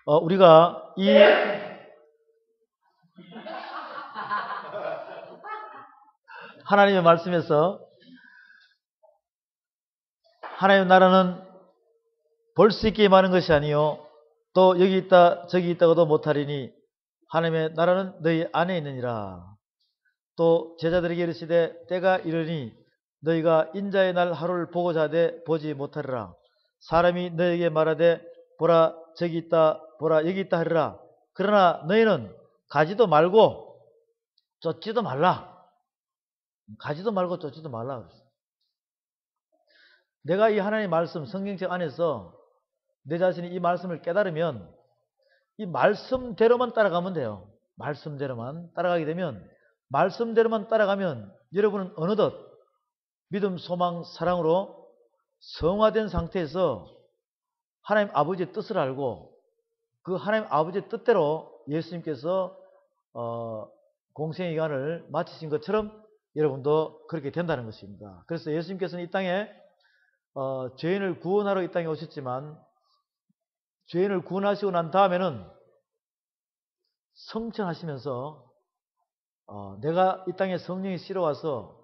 우리가 이 하나님의 말씀에서 하나님의 나라는 볼 수 있게 임하는 것이 아니요 또 여기 있다 저기 있다고도 못하리니 하나님의 나라는 너희 안에 있느니라. 또 제자들에게 이르시되 때가 이르니 너희가 인자의 날 하루를 보고자 하되 보지 못하리라. 사람이 너희에게 말하되 보라 저기 있다 보라 여기 있다 하리라. 그러나 너희는 가지도 말고 쫓지도 말라. 가지도 말고 쫓지도 말라. 내가 이 하나님의 말씀 성경책 안에서 내 자신이 이 말씀을 깨달으면 이 말씀대로만 따라가면 돼요. 말씀대로만 따라가게 되면 말씀대로만 따라가면 여러분은 어느덧 믿음, 소망, 사랑으로 성화된 상태에서 하나님 아버지의 뜻을 알고 그 하나님 아버지의 뜻대로 예수님께서 공생의 기간을 마치신 것처럼 여러분도 그렇게 된다는 것입니다. 그래서 예수님께서는 이 땅에 죄인을 구원하러 이 땅에 오셨지만 죄인을 구원하시고 난 다음에는 성천하시면서 내가 이 땅에 성령이 실어와서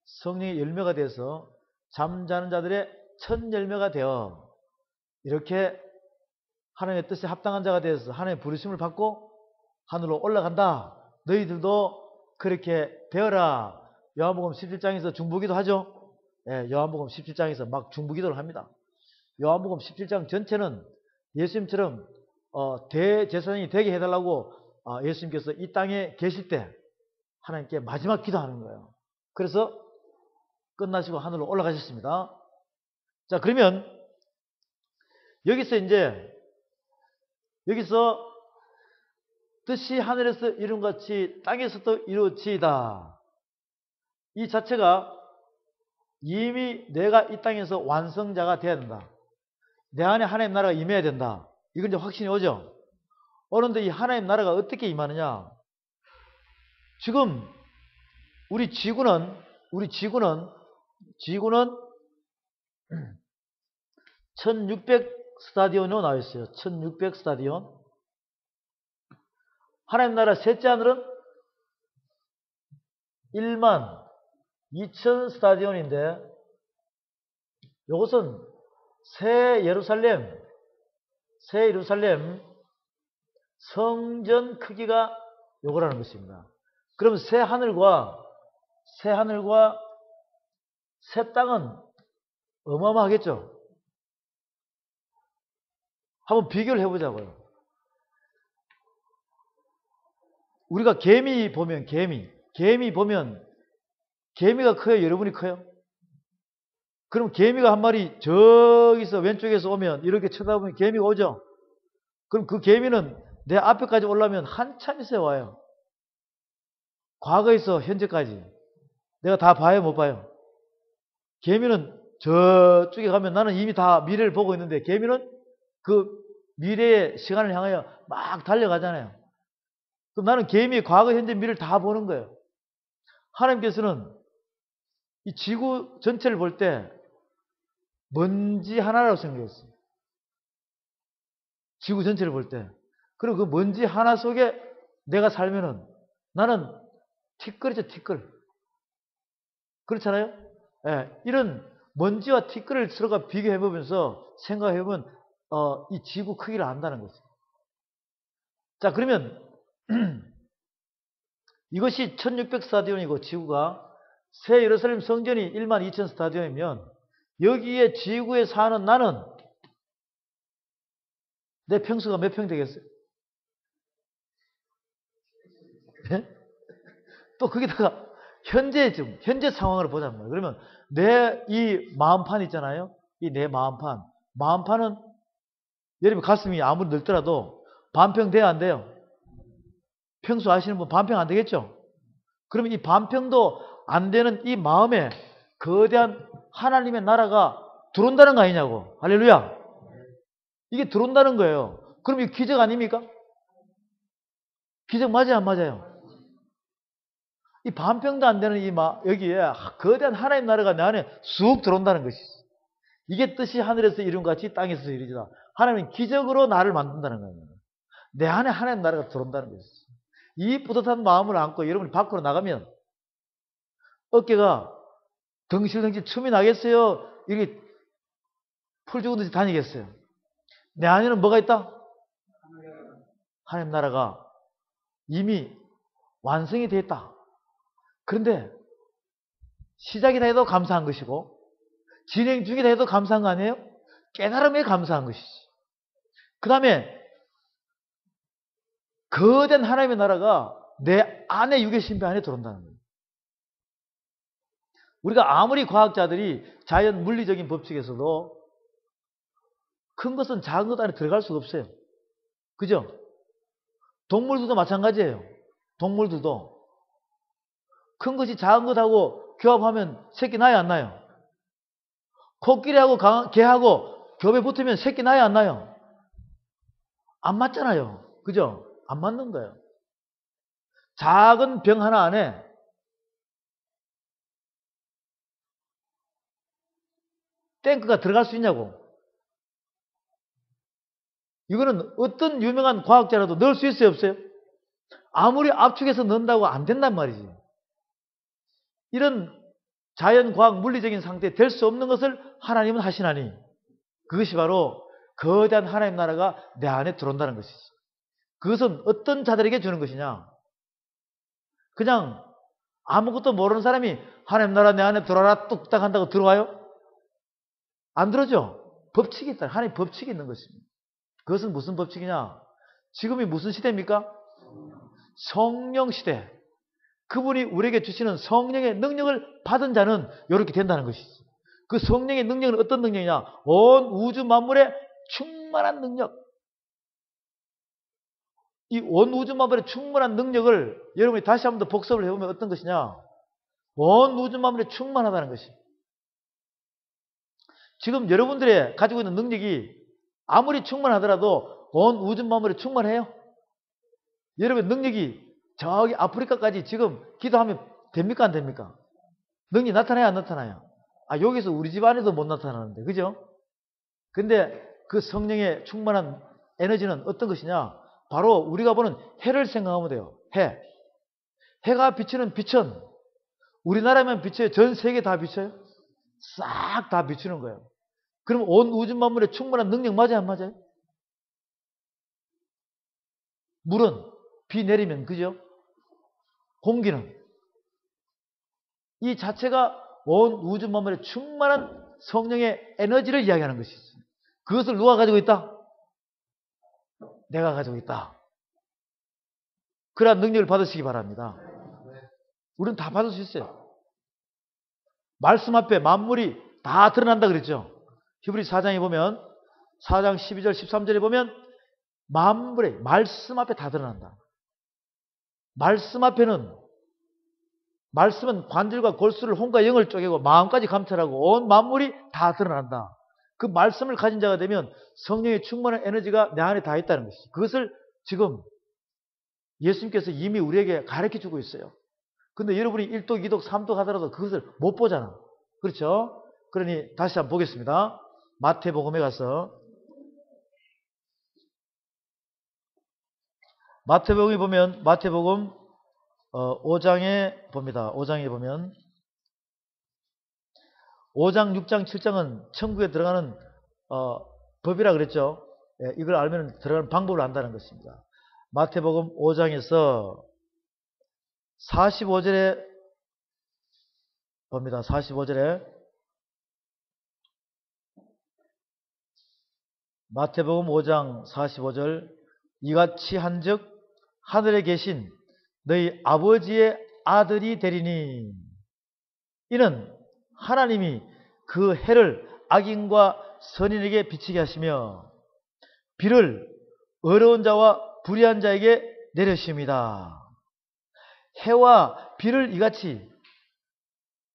성령의 열매가 돼서 잠자는 자들의 첫 열매가 되어 이렇게 하나님의 뜻에 합당한 자가 되어서 하나님의 부르심을 받고 하늘로 올라간다. 너희들도 그렇게 되어라. 요한복음 17장에서 중보기도 하죠. 예, 요한복음 17장에서 막 중보기도를 합니다. 요한복음 17장 전체는 예수님처럼 대제사장이 되게 해달라고 예수님께서 이 땅에 계실 때 하나님께 마지막 기도하는 거예요. 그래서 끝나시고 하늘로 올라가셨습니다. 자, 그러면 여기서 뜻이 하늘에서 이룬같이 땅에서도 이루어지이다. 이 자체가 이미 내가 이 땅에서 완성자가 되어야 된다. 내 안에 하나님 나라가 임해야 된다. 이건 이제 확신이 오죠. 그런데 이 하나님 나라가 어떻게 임하느냐? 지금 우리 지구는 1600 스타디온으로 나와 있어요. 1600 스타디온. 하나님 나라 셋째 하늘은 1만 2000 스타디온인데 이것은 새 예루살렘 성전 크기가 요거라는 것입니다. 그럼 새 하늘과 새 땅은 어마어마하겠죠. 한번 비교를 해보자고요. 우리가 개미 보면 개미가 커요? 여러분이 커요? 그럼 개미가 한 마리 저기서 왼쪽에서 오면 이렇게 쳐다보면 개미가 오죠? 그럼 그 개미는 내 앞에까지 오려면 한참 있어야 와요. 과거에서 현재까지. 내가 다 봐요? 못 봐요? 개미는 저쪽에 가면 나는 이미 다 미래를 보고 있는데 개미는 그 미래의 시간을 향하여 막 달려가잖아요. 그럼 나는 개미의 과거, 현재, 미래를 다 보는 거예요. 하나님께서는 이 지구 전체를 볼 때 먼지 하나라고 생각했어요. 지구 전체를 볼 때. 그리고 그 먼지 하나 속에 내가 살면은 나는 티끌이죠, 티끌. 그렇잖아요? 예, 이런 먼지와 티끌을 서로가 비교해보면서 생각해보면 이 지구 크기를 안다는 거죠. 자, 그러면 이것이 1600 스타디온이고 지구가 새 예루살렘 성전이 1만 2000 스타디온이면 여기에 지구에 사는 나는 내 평수가 몇 평 되겠어요? 네? 또 거기다가 현재 상황을 보자는 거예요. 그러면 내 이 마음판 있잖아요. 이 내 마음판은 여러분 가슴이 아무리 넓더라도 반평 돼야 안 돼요? 평수 아시는 분 반평 안 되겠죠? 그러면 이 반평도 안 되는 이 마음에 거대한 하나님의 나라가 들어온다는 거 아니냐고. 할렐루야. 이게 들어온다는 거예요. 그럼 이게 기적 아닙니까? 기적 맞아요, 안 맞아요? 이 반평도 안 되는 여기에 거대한 하나님 나라가 내 안에 쑥 들어온다는 것이지. 이게 뜻이 하늘에서 이룬 같이 땅에서 이루어지다. 하나님은 기적으로 나를 만든다는 거예요. 내 안에 하나님 나라가 들어온다는 것이죠. 이 뿌듯한 마음을 안고 여러분이 밖으로 나가면 어깨가 덩실덩실 춤이 나겠어요? 이렇게 풀 죽은 듯이 다니겠어요? 내 안에는 뭐가 있다? 하나님 나라가 이미 완성이 되어 있다. 그런데 시작이다 해도 감사한 것이고 진행 중이다 해도 감사한 거 아니에요? 깨달음에 감사한 것이지. 그 다음에 거대한 하나님의 나라가 내 안에 육의 신비 안에 들어온다는 거예요. 우리가 아무리 과학자들이 자연 물리적인 법칙에서도 큰 것은 작은 것 안에 들어갈 수가 없어요. 그죠? 동물들도 마찬가지예요. 동물들도 큰 것이 작은 것하고 교합하면 새끼 나요, 안 나요? 코끼리하고 개하고 겹에 붙으면 새끼 나요, 안 나요? 안 맞잖아요. 그죠? 안 맞는 거예요. 작은 병 하나 안에 탱크가 들어갈 수 있냐고. 이거는 어떤 유명한 과학자라도 넣을 수 있어요, 없어요? 아무리 압축해서 넣는다고 안 된단 말이지. 이런 자연과학 물리적인 상태에 될 수 없는 것을 하나님은 하시나니 그것이 바로 거대한 하나님 나라가 내 안에 들어온다는 것이지. 그것은 어떤 자들에게 주는 것이냐? 그냥 아무것도 모르는 사람이 하나님 나라 내 안에 들어와라 뚝딱 한다고 들어와요? 안 들어죠? 법칙이 있다. 하나님 법칙이 있는 것입니다. 그것은 무슨 법칙이냐? 지금이 무슨 시대입니까? 성령 시대. 그분이 우리에게 주시는 성령의 능력을 받은 자는 이렇게 된다는 것이지. 그 성령의 능력은 어떤 능력이냐? 온 우주 만물에 충만한 능력. 이 온 우주 만물에 충만한 능력을 여러분이 다시 한 번 더 복습을 해보면 어떤 것이냐? 온 우주 만물에 충만하다는 것이. 지금 여러분들의 가지고 있는 능력이 아무리 충만하더라도 온 우주 만물에 충만해요? 여러분의 능력이 저기 아프리카까지 지금 기도하면 됩니까? 안 됩니까? 능력이 나타나요? 안 나타나요? 아, 여기서 우리 집 안에도 못 나타나는데, 그죠? 근데 그 성령의 충만한 에너지는 어떤 것이냐? 바로 우리가 보는 해를 생각하면 돼요. 해. 해가 비추는 빛은 우리나라만 비춰요? 전 세계 다 비춰요? 싹 다 비추는 거예요. 그럼 온 우주 만물에 충분한 능력 맞아요? 안 맞아요? 물은 비 내리면, 그죠? 공기는 이 자체가 온 우주 만물에 충만한 성령의 에너지를 이야기하는 것이지. 그것을 누가 가지고 있다? 내가 가지고 있다. 그러한 능력을 받으시기 바랍니다. 우리는 다 받을 수 있어요. 말씀 앞에 만물이 다 드러난다 그랬죠. 히브리 4장에 보면 4장 12절 13절에 보면 만물의 말씀 앞에 다 드러난다. 말씀 앞에는 말씀은 관절과 골수를 혼과 영을 쪼개고 마음까지 감찰하고 온 만물이 다 드러난다. 그 말씀을 가진 자가 되면 성령의 충만한 에너지가 내 안에 다 있다는 것이죠. 그것을 지금 예수님께서 이미 우리에게 가르쳐주고 있어요. 근데 여러분이 1독, 2독, 3독 하더라도 그것을 못 보잖아. 그렇죠? 그러니 다시 한번 보겠습니다. 마태복음에 가서 마태복음에 보면 마태복음 5장에 봅니다. 5장에 보면 5장, 6장, 7장은 천국에 들어가는 법이라 그랬죠. 예, 이걸 알면 들어가는 방법을 안다는 것입니다. 마태복음 5장에서 45절에 봅니다. 45절에 마태복음 5장 45절 이같이 한즉 하늘에 계신 너희 아버지의 아들이 되리니 이는 하나님이 그 해를 악인과 선인에게 비치게 하시며 비를 어려운 자와 불의한 자에게 내리십니다. 해와 비를 이같이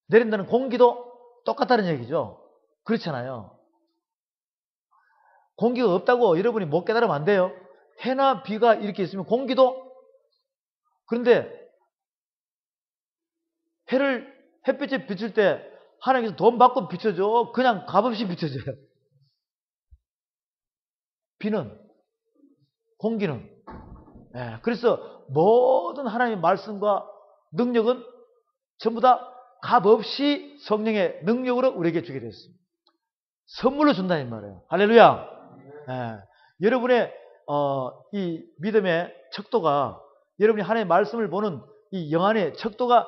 내린다는 공기도 똑같다는 얘기죠. 그렇잖아요. 공기가 없다고 여러분이 못 깨달으면 안 돼요. 해나 비가 이렇게 있으면 공기도. 그런데 햇빛에 비칠 때 하나님께서 돈 받고 비춰줘? 그냥 값없이 비춰줘요. 비는, 공기는 예, 그래서 모든 하나님의 말씀과 능력은 전부 다 값없이 성령의 능력으로 우리에게 주게 됐습니다. 선물로 준다는 말이에요. 할렐루야. 예, 여러분의 이 믿음의 척도가, 여러분이 하나님의 말씀을 보는 이 영안의 척도가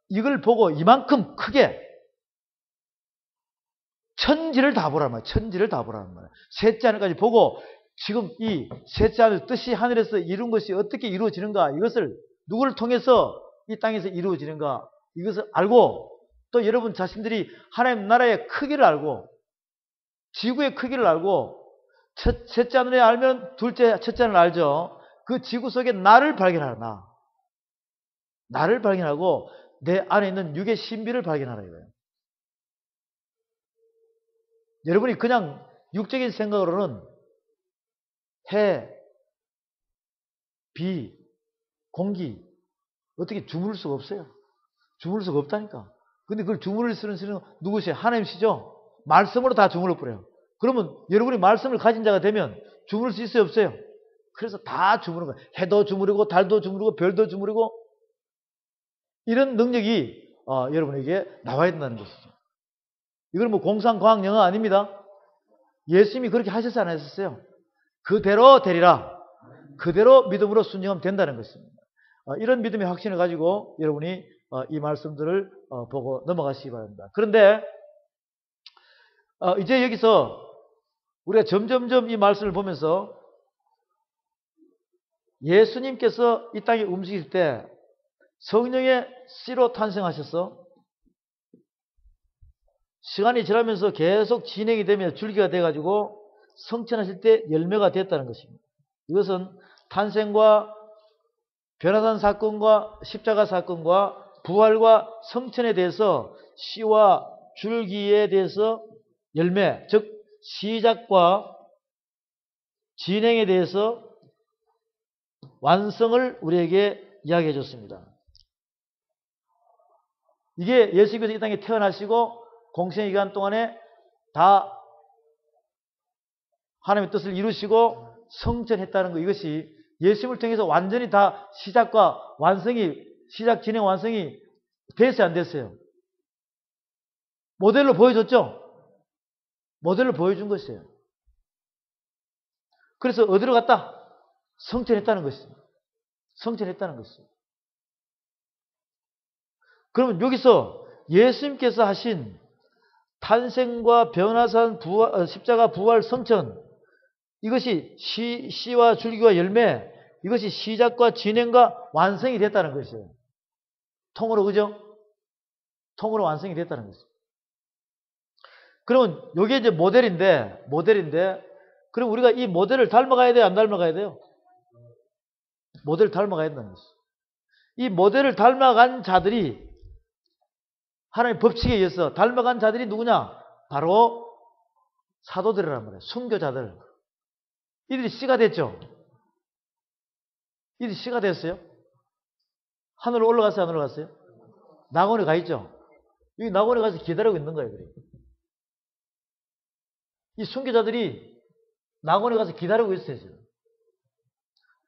이걸 보고 이만큼 크게 천지를 다 보라는 말이에요. 천지를 다 보라는 말이에요. 셋째 하늘까지 보고 지금 이 셋째 하늘 뜻이 하늘에서 이룬 것이 어떻게 이루어지는가, 이것을 누구를 통해서 이 땅에서 이루어지는가, 이것을 알고, 또 여러분 자신들이 하나님 나라의 크기를 알고 지구의 크기를 알고, 셋째 하늘에 알면 첫째 하늘 알죠. 그 지구 속에 나를 발견하라. 나를 발견하고 내 안에 있는 육의 신비를 발견하라 이거예요. 여러분이 그냥 육적인 생각으로는 해, 비, 공기 어떻게 주무를 수가 없어요. 주무를 수가 없다니까. 근데 그걸 주무를 쓰는 누구시에요? 하나님이시죠? 말씀으로 다 주물러 버려요. 그러면 여러분이 말씀을 가진 자가 되면 주무를 수 있어요, 없어요? 그래서 다 주무르는 거예요. 해도 주무르고 달도 주무르고 별도 주무르고, 이런 능력이 여러분에게 나와야 된다는 것이죠. 이건 뭐 공상과학 영어 아닙니다. 예수님이 그렇게 하셨어요, 안 하셨어요? 그대로 되리라. 그대로 믿음으로 순종하면 된다는 것입니다. 이런 믿음의 확신을 가지고 여러분이 이 말씀들을 보고 넘어가시기 바랍니다. 그런데 이제 여기서 우리가 점점점 이 말씀을 보면서 예수님께서 이 땅에 움직일 때 성령의 씨로 탄생하셔서 시간이 지나면서 계속 진행이 되며 줄기가 돼가지고 성천하실 때 열매가 됐다는 것입니다. 이것은 탄생과 변화산 사건과 십자가 사건과 부활과 성천에 대해서 씨와 줄기에 대해서 열매, 즉 시작과 진행에 대해서 완성을 우리에게 이야기해 줬습니다. 이게 예수님께서 이 땅에 태어나시고 공생의 기간 동안에 다 하나님의 뜻을 이루시고 성천했다는 것, 이것이 예수님을 통해서 완전히 다 시작과 완성이, 시작, 진행, 완성이 됐어요, 안 됐어요? 모델로 보여줬죠? 모델로 보여준 것이에요. 그래서 어디로 갔다? 성천했다는 것입니다. 성천했다는 것입니다. 그러면 여기서 예수님께서 하신 탄생과 변화산, 부활, 십자가, 부활, 성천, 이것이 씨와 줄기와 열매, 이것이 시작과 진행과 완성이 됐다는 것이에요. 통으로, 그죠? 통으로 완성이 됐다는 것이죠. 그러면 이게 이제 모델인데, 그럼 우리가 이 모델을 닮아가야 돼요, 안 닮아가야 돼요? 모델을 닮아가야 된다는 것이죠. 이 모델을 닮아간 자들이, 하나님의 법칙에 의해서 닮아간 자들이 누구냐? 바로 사도들이란 말이에요. 순교자들. 이들이 씨가 됐죠? 이들이 씨가 됐어요? 하늘로 올라갔어요, 안 올라갔어요? 낙원에 가 있죠? 여기 낙원에 가서 기다리고 있는 거예요, 그래. 이 순교자들이 낙원에 가서 기다리고 있어요, 지금.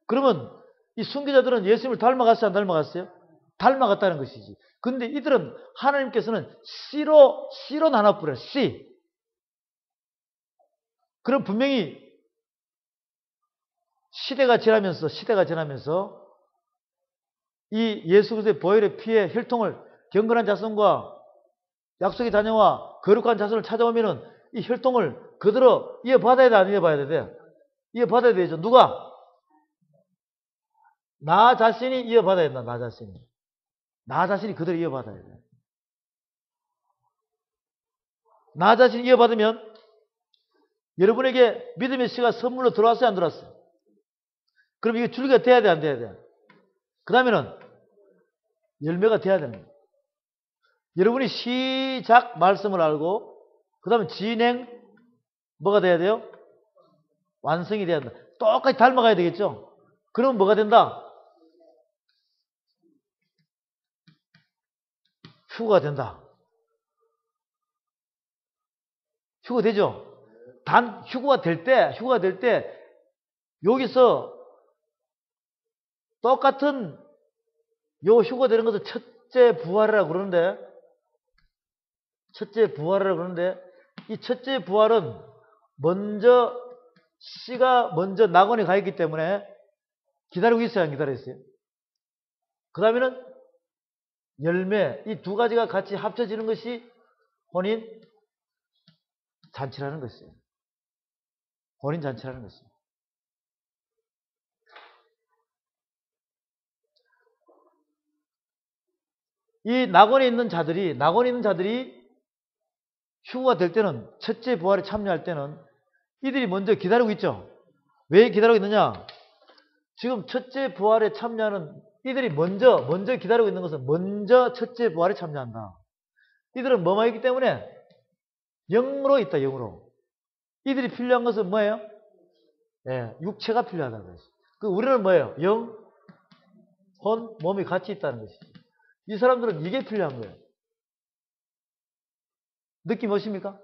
그러면 이 순교자들은 예수님을 닮아갔어요, 안 닮아갔어요? 닮아갔다는 것이지. 근데 이들은 하나님께서는 씨로 나눠버려요, 씨. 그럼 분명히 시대가 지나면서 이 예수 그리스도의 보혈의 피의 혈통을, 경건한 자손과 약속의 자녀와 거룩한 자손을 찾아오면은 이 혈통을 그대로 이어받아야 돼, 안 이어받아야 돼? 이어받아야 되죠. 누가? 나 자신이 이어받아야 된다, 나 자신이. 나 자신이 그대로 이어받아야 돼. 나 자신이 이어받으면 여러분에게 믿음의 씨가 선물로 들어왔어요, 안 들어왔어요? 그럼 이게 줄기가 돼야 돼, 안 돼야 돼? 그 다음에는 열매가 돼야 되는 거예요. 여러분이 시작 말씀을 알고, 그 다음에 진행, 뭐가 돼야 돼요? 완성이 돼야 된다. 똑같이 닮아가야 되겠죠? 그러면 뭐가 된다? 휴거가 된다. 휴거 되죠? 단 휴거가 될 때 여기서 똑같은 요 휴가 되는 것을 첫째 부활이라고 그러는데, 첫째 부활이라고 그러는데, 이 첫째 부활은 먼저, 씨가 먼저 낙원에 가 있기 때문에 기다리고 있어요, 안 기다려 있어요? 그 다음에는 열매, 이 두 가지가 같이 합쳐지는 것이 혼인 잔치라는 것이에요. 혼인 잔치라는 것이에요. 이 낙원에 있는 자들이 휴거가 될 때는, 첫째 부활에 참여할 때는 이들이 먼저 기다리고 있죠. 왜 기다리고 있느냐? 지금 첫째 부활에 참여하는 이들이 먼저 기다리고 있는 것은 먼저 첫째 부활에 참여한다. 이들은 뭐만 있기 때문에 영으로 있다, 영으로. 이들이 필요한 것은 뭐예요? 예, 육체가 필요하다는 것이죠. 우리는 뭐예요? 영, 혼, 몸이 같이 있다는 것이죠. 이 사람들은 이게 필요한 거예요. 느낌 오십니까?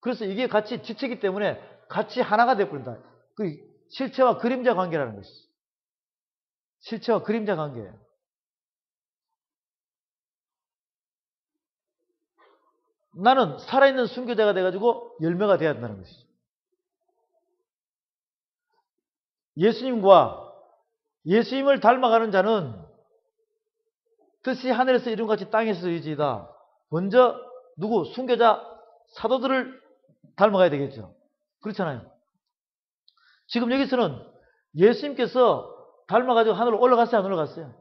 그래서 이게 같이 지치기 때문에 같이 하나가 되어버린다. 그 실체와 그림자 관계라는 것이죠. 실체와 그림자 관계예요. 나는 살아있는 순교자가 돼가지고 열매가 되어야 한다는 것이죠. 예수님을 닮아가는 자는 뜻이 하늘에서 이룬 같이 땅에서 이루어지이다. 먼저 누구? 순교자 사도들을 닮아가야 되겠죠. 그렇잖아요. 지금 여기서는 예수님께서 닮아가지고 하늘로 올라갔어요, 안 올라갔어요?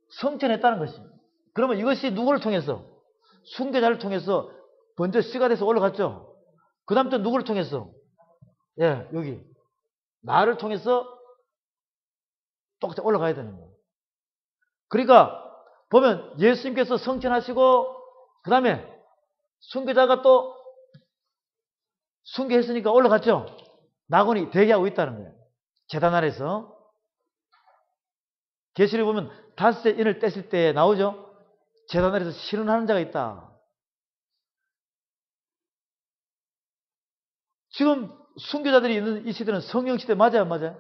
성천했다는 것입니다. 그러면 이것이 누구를 통해서? 순교자를 통해서 먼저 씨가 돼서 올라갔죠. 그 다음 또 누구를 통해서? 예, 여기 나를 통해서 똑같이 올라가야 되는 거예요. 그러니까 보면 예수님께서 성천하시고 그 다음에 순교자가 또 순교했으니까 올라갔죠. 낙원이 대기하고 있다는 거예요. 제단 아래서. 계시를 보면 5째 인을 떼실 때 나오죠. 제단 아래서 실현하는 자가 있다. 지금 순교자들이 있는 이 시대는 성령 시대 맞아요, 안 맞아요?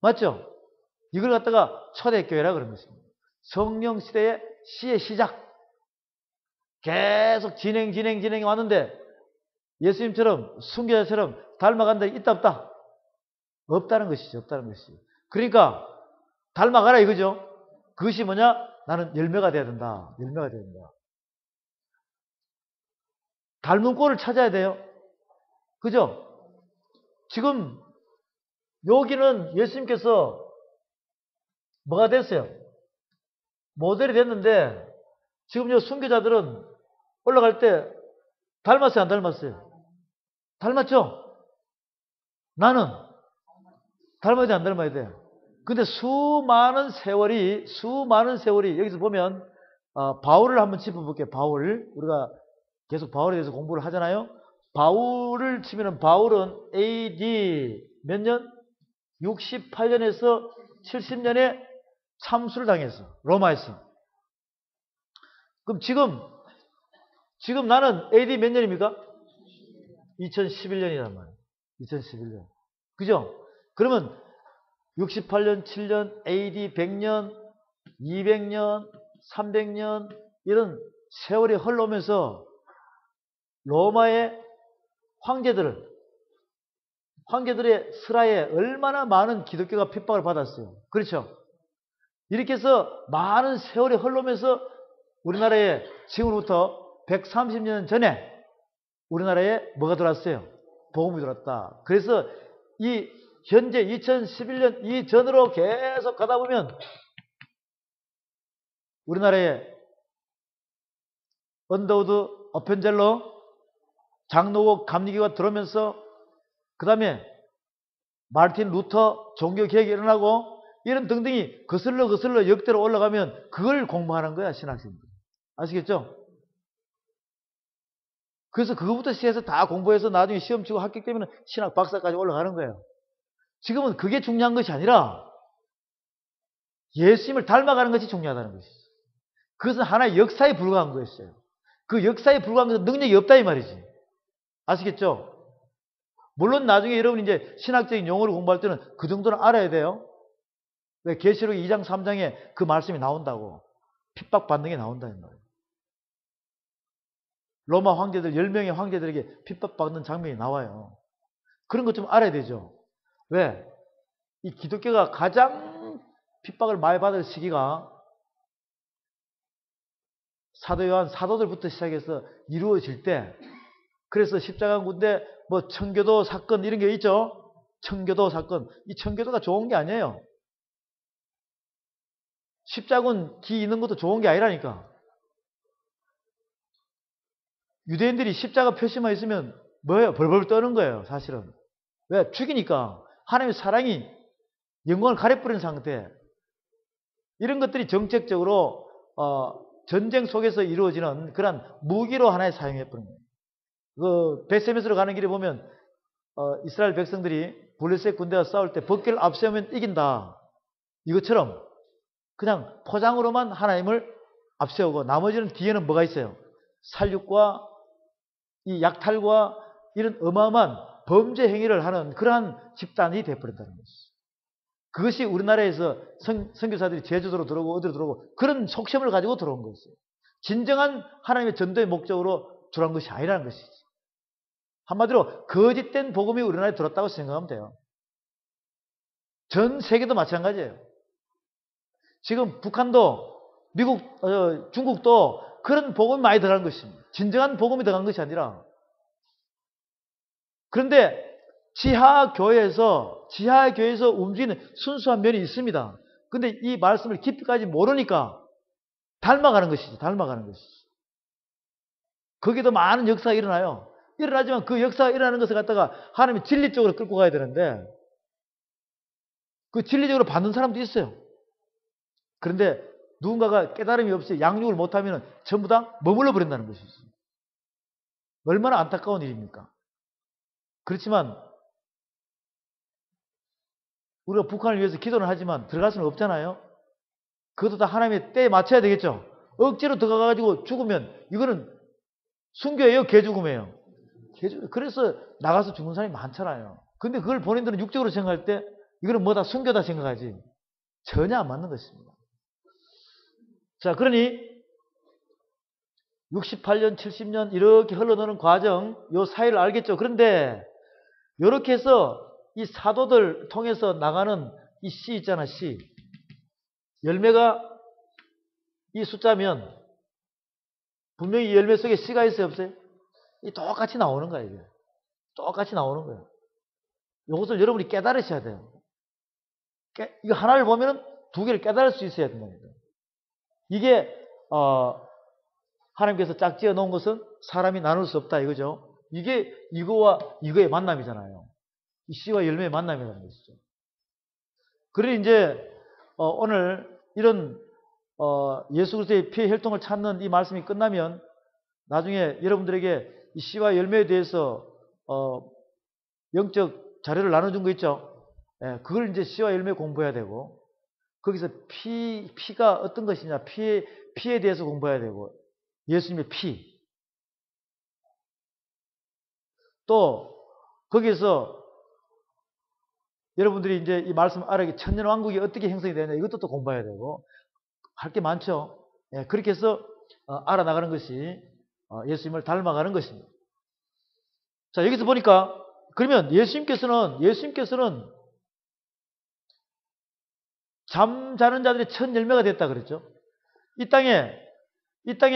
맞죠? 이걸 갖다가 초대교회라 그런 것입니다. 성령 시대의 시의 시작. 계속 진행이 왔는데 예수님처럼 순교자처럼 닮아간 데 있다 없다? 없다는 것이죠. 없다는 것이죠. 그러니까 닮아가라 이거죠. 그것이 뭐냐? 나는 열매가 돼야 된다. 열매가 돼야 된다. 닮은 꼴을 찾아야 돼요. 그죠? 지금 여기는 예수님께서 뭐가 됐어요? 모델이 됐는데 지금 요 순교자들은 올라갈 때 닮았어요, 안 닮았어요? 닮았죠? 나는 닮아야 돼, 안 닮아야 돼? 근데 수많은 세월이 여기서 보면 바울을 한번 짚어볼게요. 바울. 우리가 계속 바울에 대해서 공부를 하잖아요. 바울을 치면은 바울은 AD 몇 년? 68년에서 70년에 참수를 당했어. 로마에서. 그럼 지금 나는 AD 몇 년입니까? 2011년이란 말이에요. 2011년. 그죠? 그러면 68년, 7년, AD 100년, 200년, 300년 이런 세월이 흘러오면서 로마의 황제들의 슬하에 얼마나 많은 기독교가 핍박을 받았어요. 그렇죠? 이렇게 해서 많은 세월이 흘러오면서 우리나라에 지금부터 130년 전에 우리나라에 뭐가 들어왔어요? 복음이 들어왔다. 그래서 이 현재 2011년 이전으로 계속 가다 보면 우리나라에 언더우드, 어펜젤러, 장로교 감리교가 들어오면서 그 다음에 마르틴 루터 종교개혁이 일어나고 이런 등등이 거슬러 역대로 올라가면 그걸 공부하는 거야, 신학생들. 아시겠죠? 그래서 그거부터 시작해서 다 공부해서 나중에 시험 치고 합격 되면 신학 박사까지 올라가는 거예요. 지금은 그게 중요한 것이 아니라 예수님을 닮아가는 것이 중요하다는 것이죠. 그것은 하나의 역사에 불과한 거였어요. 그 역사에 불과한 것은 능력이 없다 이 말이지. 아시겠죠? 물론 나중에 여러분이 이제 신학적인 용어를 공부할 때는 그 정도는 알아야 돼요. 왜? 계시록 2장 3장에 그 말씀이 나온다고. 핍박받는 게 나온다는 거예요. 로마 황제들 10명의 황제들에게 핍박받는 장면이 나와요. 그런 것 좀 알아야 되죠. 왜? 이 기독교가 가장 핍박을 많이 받을 시기가 사도 요한 사도들부터 시작해서 이루어질 때, 그래서 십자가 군대 뭐 청교도 사건 이런 게 있죠. 청교도 사건. 이 청교도가 좋은 게 아니에요. 십자군 기 있는 것도 좋은 게 아니라니까. 유대인들이 십자가 표시만 있으면 뭐예요? 벌벌 떠는 거예요, 사실은. 왜? 죽이니까. 하나님의 사랑이 영광을 가려버린 상태. 이런 것들이 정책적으로 전쟁 속에서 이루어지는 그런 무기로 하나의 사용해버린 거예요. 그 베세메스로 가는 길에 보면 이스라엘 백성들이 블레셋 군대와 싸울 때 벗개를 앞세우면 이긴다. 이것처럼 그냥 포장으로만 하나님을 앞세우고 나머지는 뒤에는 뭐가 있어요? 살육과 이 약탈과 이런 어마어마한 범죄 행위를 하는 그러한 집단이 되어버린다는 것이죠. 그것이 우리나라에서 선교사들이 제주도로 들어오고 어디로 들어오고 그런 속셈을 가지고 들어온 것이에요. 진정한 하나님의 전도의 목적으로 들어온 것이 아니라는 것이지. 한마디로 거짓된 복음이 우리나라에 들었다고 생각하면 돼요. 전 세계도 마찬가지예요. 지금 북한도 미국, 중국도 그런 복음이 많이 들어간 것입니다. 진정한 복음이 들어간 것이 아니라. 그런데 지하교회에서 움직이는 순수한 면이 있습니다. 근데 이 말씀을 깊이까지 모르니까 닮아가는 것이지. 거기도 많은 역사가 일어나요. 일어나지만 그 역사가 일어나는 것을 갖다가 하나님이 진리적으로 끌고 가야 되는데 그 진리적으로 받는 사람도 있어요. 그런데 누군가가 깨달음이 없이 양육을 못하면 전부 다 머물러 버린다는 것이지. 얼마나 안타까운 일입니까? 그렇지만 우리가 북한을 위해서 기도는 하지만 들어갈 수는 없잖아요. 그것도 다 하나님의 때에 맞춰야 되겠죠. 억지로 들어가가지고 죽으면 이거는 순교예요, 개죽음이에요. 그래서 나가서 죽는 사람이 많잖아요. 근데 그걸 본인들은 육적으로 생각할 때 이거는 뭐다 순교다 생각하지 전혀 안 맞는 것입니다. 자, 그러니 68년, 70년 이렇게 흘러드는 과정, 요 사이를 알겠죠. 그런데 이렇게 해서 이 사도들 통해서 나가는 이 씨 있잖아, 씨. 열매가 이 숫자면 분명히 이 열매 속에 씨가 있어요, 없어요? 이 똑같이 나오는 거예요, 이게. 똑같이 나오는 거예요. 이것을 여러분이 깨달으셔야 돼요. 이거 하나를 보면은 두 개를 깨달을 수 있어야 된답니다. 이게 하나님께서 짝지어 놓은 것은 사람이 나눌 수 없다 이거죠. 이게 이거와 이거의 만남이잖아요. 이 씨와 열매의 만남이라는 것이죠. 그러니 이제 오늘 이런 예수 그리스도의 피의 혈통을 찾는 이 말씀이 끝나면 나중에 여러분들에게 이 씨와 열매에 대해서 영적 자료를 나눠준 거 있죠. 예, 그걸 이제 씨와 열매 공부해야 되고 거기서 피가 어떤 것이냐 피에 대해서 공부해야 되고 예수님의 피 또 거기에서 여러분들이 이제 이 말씀 알아기 천년왕국이 어떻게 형성이 되느냐 이것도 또 공부해야 되고 할 게 많죠. 예, 그렇게 해서 알아나가는 것이 예수님을 닮아가는 것입니다. 자, 여기서 보니까 그러면 예수님께서는 잠자는 자들의 첫 열매가 됐다 그랬죠. 이 땅에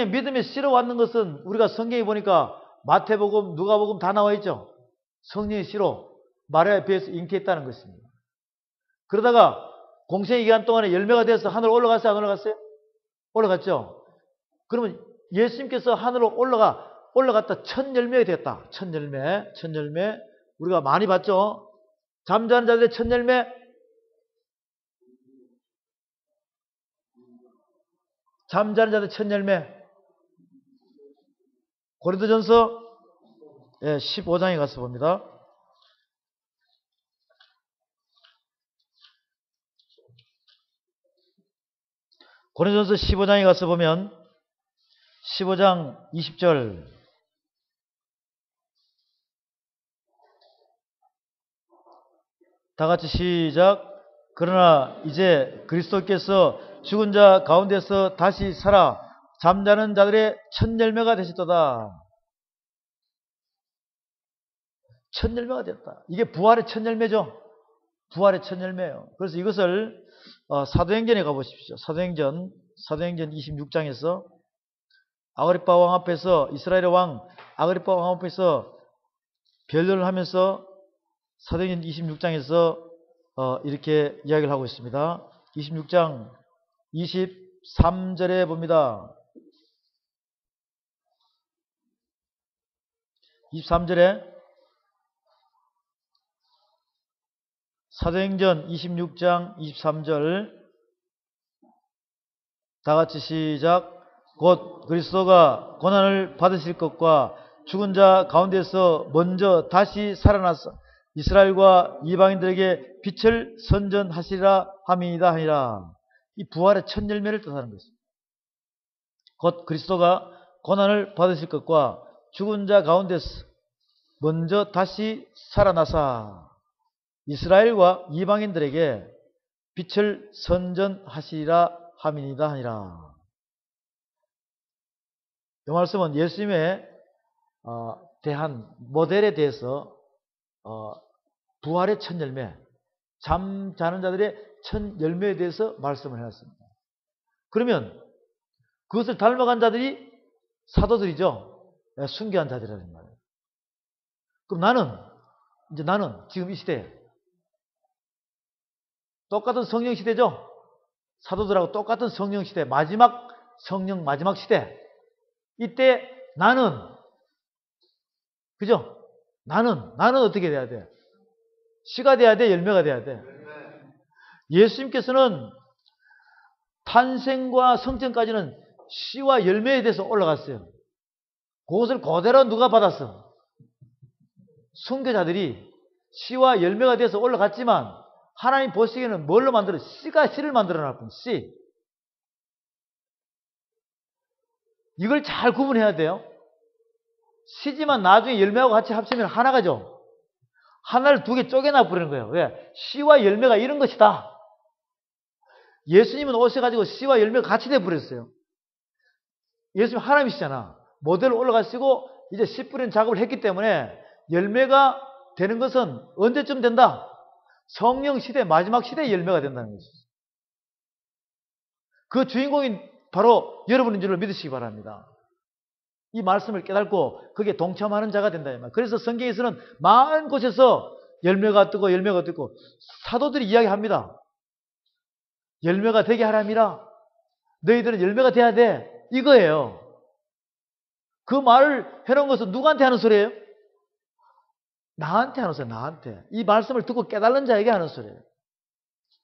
믿음에 씨로 왔는 것은 우리가 성경에 보니까 마태복음, 누가복음 다 나와 있죠. 성령의 씨로 마리아에 비해서 잉태했다는 것입니다. 그러다가 공생의 기간 동안에 열매가 돼서 하늘로 올라갔어요? 안 올라갔어요? 올라갔죠. 그러면 예수님께서 하늘로 올라갔다 첫 열매가 됐다. 첫 열매. 우리가 많이 봤죠. 잠자는 자들의 첫 열매. 잠자는 자들의 첫 열매. 고린도전서 15장에 가서 봅니다. 고린도전서 15장에 가서 보면 15장 20절 다 같이 시작. 그러나 이제 그리스도께서 죽은 자 가운데서 다시 살아 잠자는 자들의 첫 열매가 되셨도다. 첫 열매가 됐다. 이게 부활의 첫 열매죠. 부활의 첫 열매예요. 그래서 이것을 사도행전에 가보십시오. 사도행전 26장에서 아그리파 왕 앞에서, 이스라엘의 왕 아그리파 왕 앞에서 변론을 하면서 사도행전 26장에서 이렇게 이야기를 하고 있습니다. 26장 23절에 봅니다. 23절에 사도행전 26장 23절 다 같이 시작. 곧 그리스도가 고난을 받으실 것과 죽은 자 가운데서 먼저 다시 살아나서 이스라엘과 이방인들에게 빛을 선전하시리라 함이니이다 하니라. 이 부활의 첫 열매를 뜻하는 것입니다. 곧 그리스도가 고난을 받으실 것과 죽은 자 가운데서 먼저 다시 살아나사 이스라엘과 이방인들에게 빛을 선전하시리라 함이니이다 하니라. 이 말씀은 예수님의 대한 모델에 대해서 부활의 첫 열매, 잠자는 자들의 첫 열매에 대해서 말씀을 해놨습니다. 그러면 그것을 닮아간 자들이 사도들이죠. 순교한 자들이라는 말이에요. 그럼 나는 지금 이 시대에 똑같은 성령 시대죠. 사도들하고 똑같은 성령 시대, 성령 마지막 시대. 이때 나는 그죠? 나는 어떻게 돼야 돼? 씨가 돼야 돼? 열매가 돼야 돼? 예수님께서는 탄생과 성전까지는 씨와 열매에 대해서 올라갔어요. 그것을 그대로 누가 받았어? 순교자들이 씨와 열매가 돼서 올라갔지만 하나님 보시기에는 뭘로 만들어? 씨가 씨를 만들어 놨군. 씨. 이걸 잘 구분해야 돼요. 씨지만 나중에 열매하고 같이 합치면 하나가죠. 하나를 두 개 쪼개놔 버리는 거예요. 왜? 씨와 열매가 이런 것이다. 예수님은 오셔가지고 씨와 열매가 같이 돼버렸어요. 예수님 하나님이시잖아. 모델로 올라가시고 이제 씨 뿌리는 작업을 했기 때문에 열매가 되는 것은 언제쯤 된다? 성령 시대, 마지막 시대의 열매가 된다는 것이죠. 그 주인공이 바로 여러분인 줄로 믿으시기 바랍니다. 이 말씀을 깨닫고 거기에 동참하는 자가 된다. 그래서 성경에서는 많은 곳에서 열매가 뜨고 사도들이 이야기합니다. 열매가 되게 하람이라. 너희들은 열매가 돼야 돼. 이거예요. 그 말을 해놓은 것은 누구한테 하는 소리예요? 나한테 하는 소리예요. 나한테. 이 말씀을 듣고 깨달은 자에게 하는 소리예요.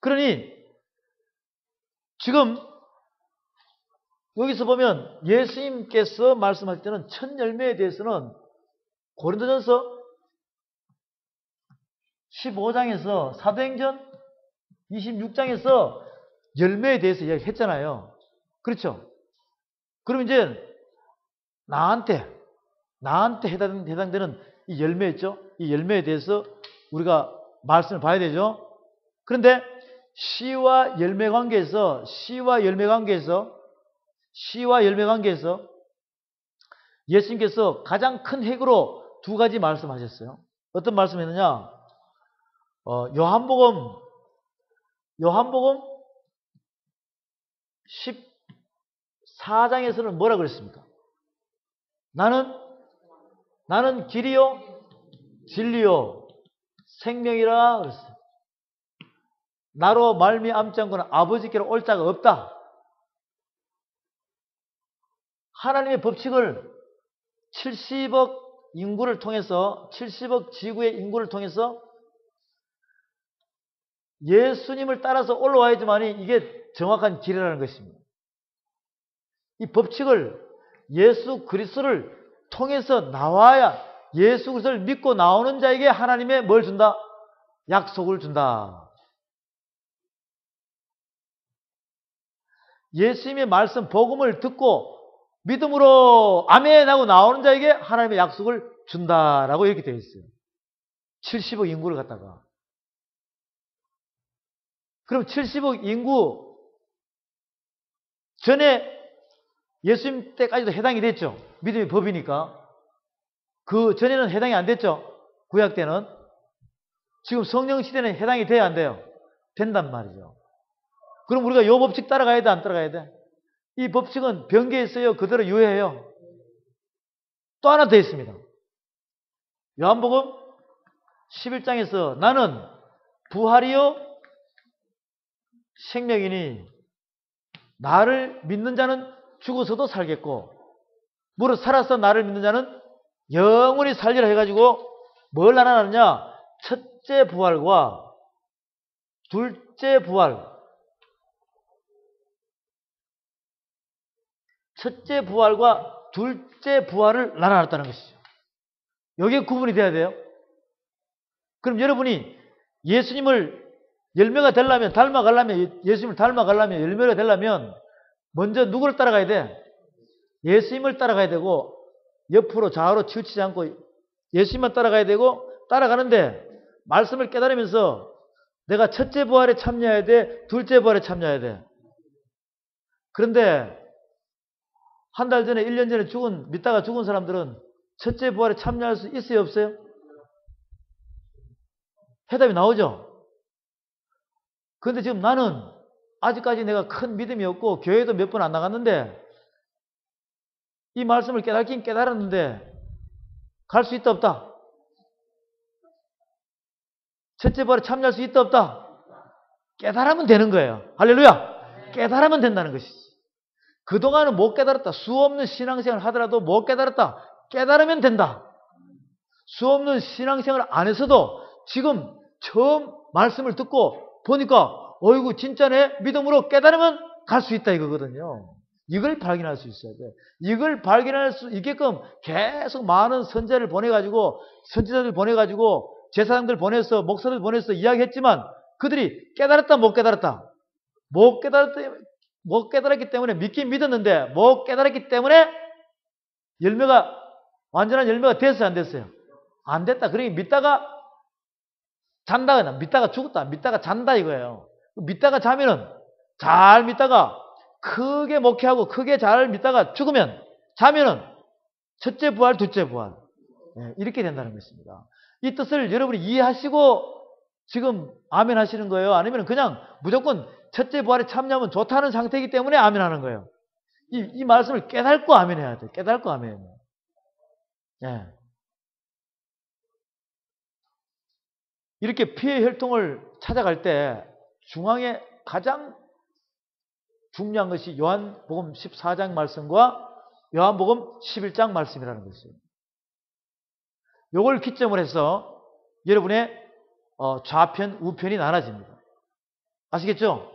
그러니 지금 여기서 보면 예수님께서 말씀할 때는 첫 열매에 대해서는 고린도전서 15장에서 사도행전 26장에서 열매에 대해서 이야기했잖아요. 그렇죠? 그럼 이제 나한테 해당되는 이 열매 있죠? 이 열매에 대해서 우리가 말씀을 봐야 되죠? 그런데 씨와 열매 관계에서 예수님께서 가장 큰 핵으로 두 가지 말씀하셨어요. 어떤 말씀했느냐? 요한복음 14장에서는 뭐라 그랬습니까? 나는 길이요 진리요 생명이라 그랬어요. 나로 말미암지 않고는 아버지께로 올 자가 없다. 하나님의 법칙을 70억 인구를 통해서 70억 지구의 인구를 통해서 예수님을 따라서 올라와야지만이 이게 정확한 길이라는 것입니다. 이 법칙을 예수 그리스도를 통해서 나와야 예수 그리스도를 믿고 나오는 자에게 하나님의 뭘 준다? 약속을 준다. 예수님의 말씀 복음을 듣고 믿음으로 아멘 하고 나오는 자에게 하나님의 약속을 준다라고 이렇게 되어 있어요. 70억 인구를 갖다가. 그럼 70억 인구 전에 예수님 때까지도 해당이 됐죠. 믿음의 법이니까. 그 전에는 해당이 안 됐죠. 구약 때는. 지금 성령 시대는 해당이 돼야 안 돼요? 된단 말이죠. 그럼 우리가 이 법칙 따라가야 돼, 안 따라가야 돼? 이 법칙은 변개했어요? 그대로 유효해요? 또 하나 더 있습니다. 요한복음 11장에서 나는 부활이요 생명이니 나를 믿는 자는 죽어서도 살겠고 무릇 살아서 나를 믿는 자는 영원히 살리라 해가지고 뭘 나눠놨냐? 첫째 부활과 둘째 부활. 첫째 부활과 둘째 부활을 나눠놨다는 것이죠. 여기에 구분이 돼야 돼요. 그럼 여러분이 예수님을 열매가 되려면, 예수님을 닮아가려면, 열매가 되려면 먼저 누구를 따라가야 돼? 예수님을 따라가야 되고 옆으로 좌우로 치우치지 않고 예수님만 따라가야 되고 따라가는데 말씀을 깨달으면서 내가 첫째 부활에 참여해야 돼? 둘째 부활에 참여해야 돼? 그런데 한 달 전에 1년 전에 믿다가 죽은 사람들은 첫째 부활에 참여할 수 있어요? 없어요? 해답이 나오죠? 그런데 지금 나는 아직까지 내가 큰 믿음이 없고 교회도 몇 번 안 나갔는데 이 말씀을 깨닫긴 깨달았는데 갈 수 있다 없다? 첫째 부활에 참여할 수 있다 없다? 깨달으면 되는 거예요. 할렐루야! 깨달으면 된다는 것이지. 그동안은 못 깨달았다. 수 없는 신앙생활을 하더라도 못 깨달았다. 깨달으면 된다. 수 없는 신앙생활을 안 했어도 지금 처음 말씀을 듣고 보니까 어이구 진짜네 믿음으로 깨달으면 갈 수 있다 이거거든요. 이걸 발견할 수 있어야 돼. 이걸 발견할 수 있게끔 계속 많은 선제를 보내가지고 선지자들 보내가지고 제사장들 보내서 목사들 보내서 이야기했지만 그들이 깨달았다 못 깨달았다? 못 깨달았기 때문에 믿긴 믿었는데 못 깨달았기 때문에 완전한 열매가 됐어요 안 됐어요? 안 됐다. 그러니까 믿다가 잔다. 믿다가 죽었다. 믿다가 잔다 이거예요. 믿다가 자면은 잘 믿다가 크게 목회하고 크게 잘 믿다가 자면은 첫째 부활, 둘째 부활. 이렇게 된다는 것입니다. 이 뜻을 여러분이 이해하시고 지금 아멘 하시는 거예요? 아니면 그냥 무조건 첫째 부활에 참여하면 좋다는 상태이기 때문에 아멘 하는 거예요? 이 말씀을 깨닫고 아멘 해야 돼요. 깨닫고 아멘 해야 돼요. 예. 이렇게 피의 혈통을 찾아갈 때 중앙에 가장 중요한 것이 요한복음 14장 말씀과 요한복음 11장 말씀이라는 것이에요. 요걸 기점으로 해서 여러분의 좌편, 우편이 나눠집니다. 아시겠죠?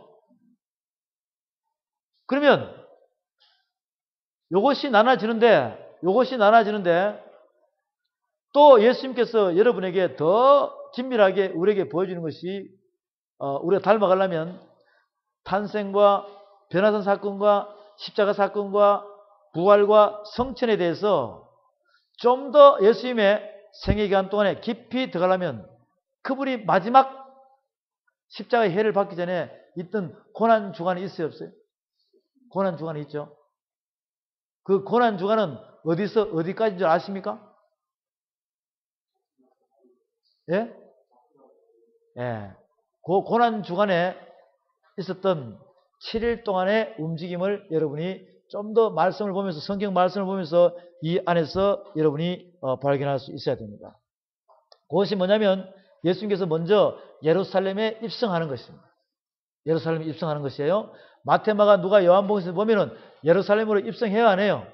그러면 요것이 나눠지는데 또 예수님께서 여러분에게 더 긴밀하게 우리에게 보여주는 것이 우리가 닮아가려면 탄생과 변화산 사건과 십자가 사건과 부활과 성천에 대해서 좀 더 예수님의 생애기간 동안에 깊이 들어가려면 그분이 마지막 십자가의 해를 받기 전에 있던 고난주간이 있어요 없어요? 고난주간이 있죠. 그 고난주간은 어디서 어디까지인 줄 아십니까? 예? 예. 그 고난주간에 있었던 7일 동안의 움직임을 여러분이 좀 더 말씀을 보면서 성경 말씀을 보면서 이 안에서 여러분이 발견할 수 있어야 됩니다. 그것이 뭐냐면 예수님께서 먼저 예루살렘에 입성하는 것입니다. 예루살렘에 입성하는 것이에요. 마태, 마가, 누가, 요한복음에서 보면은 예루살렘으로 입성해야 안 해요.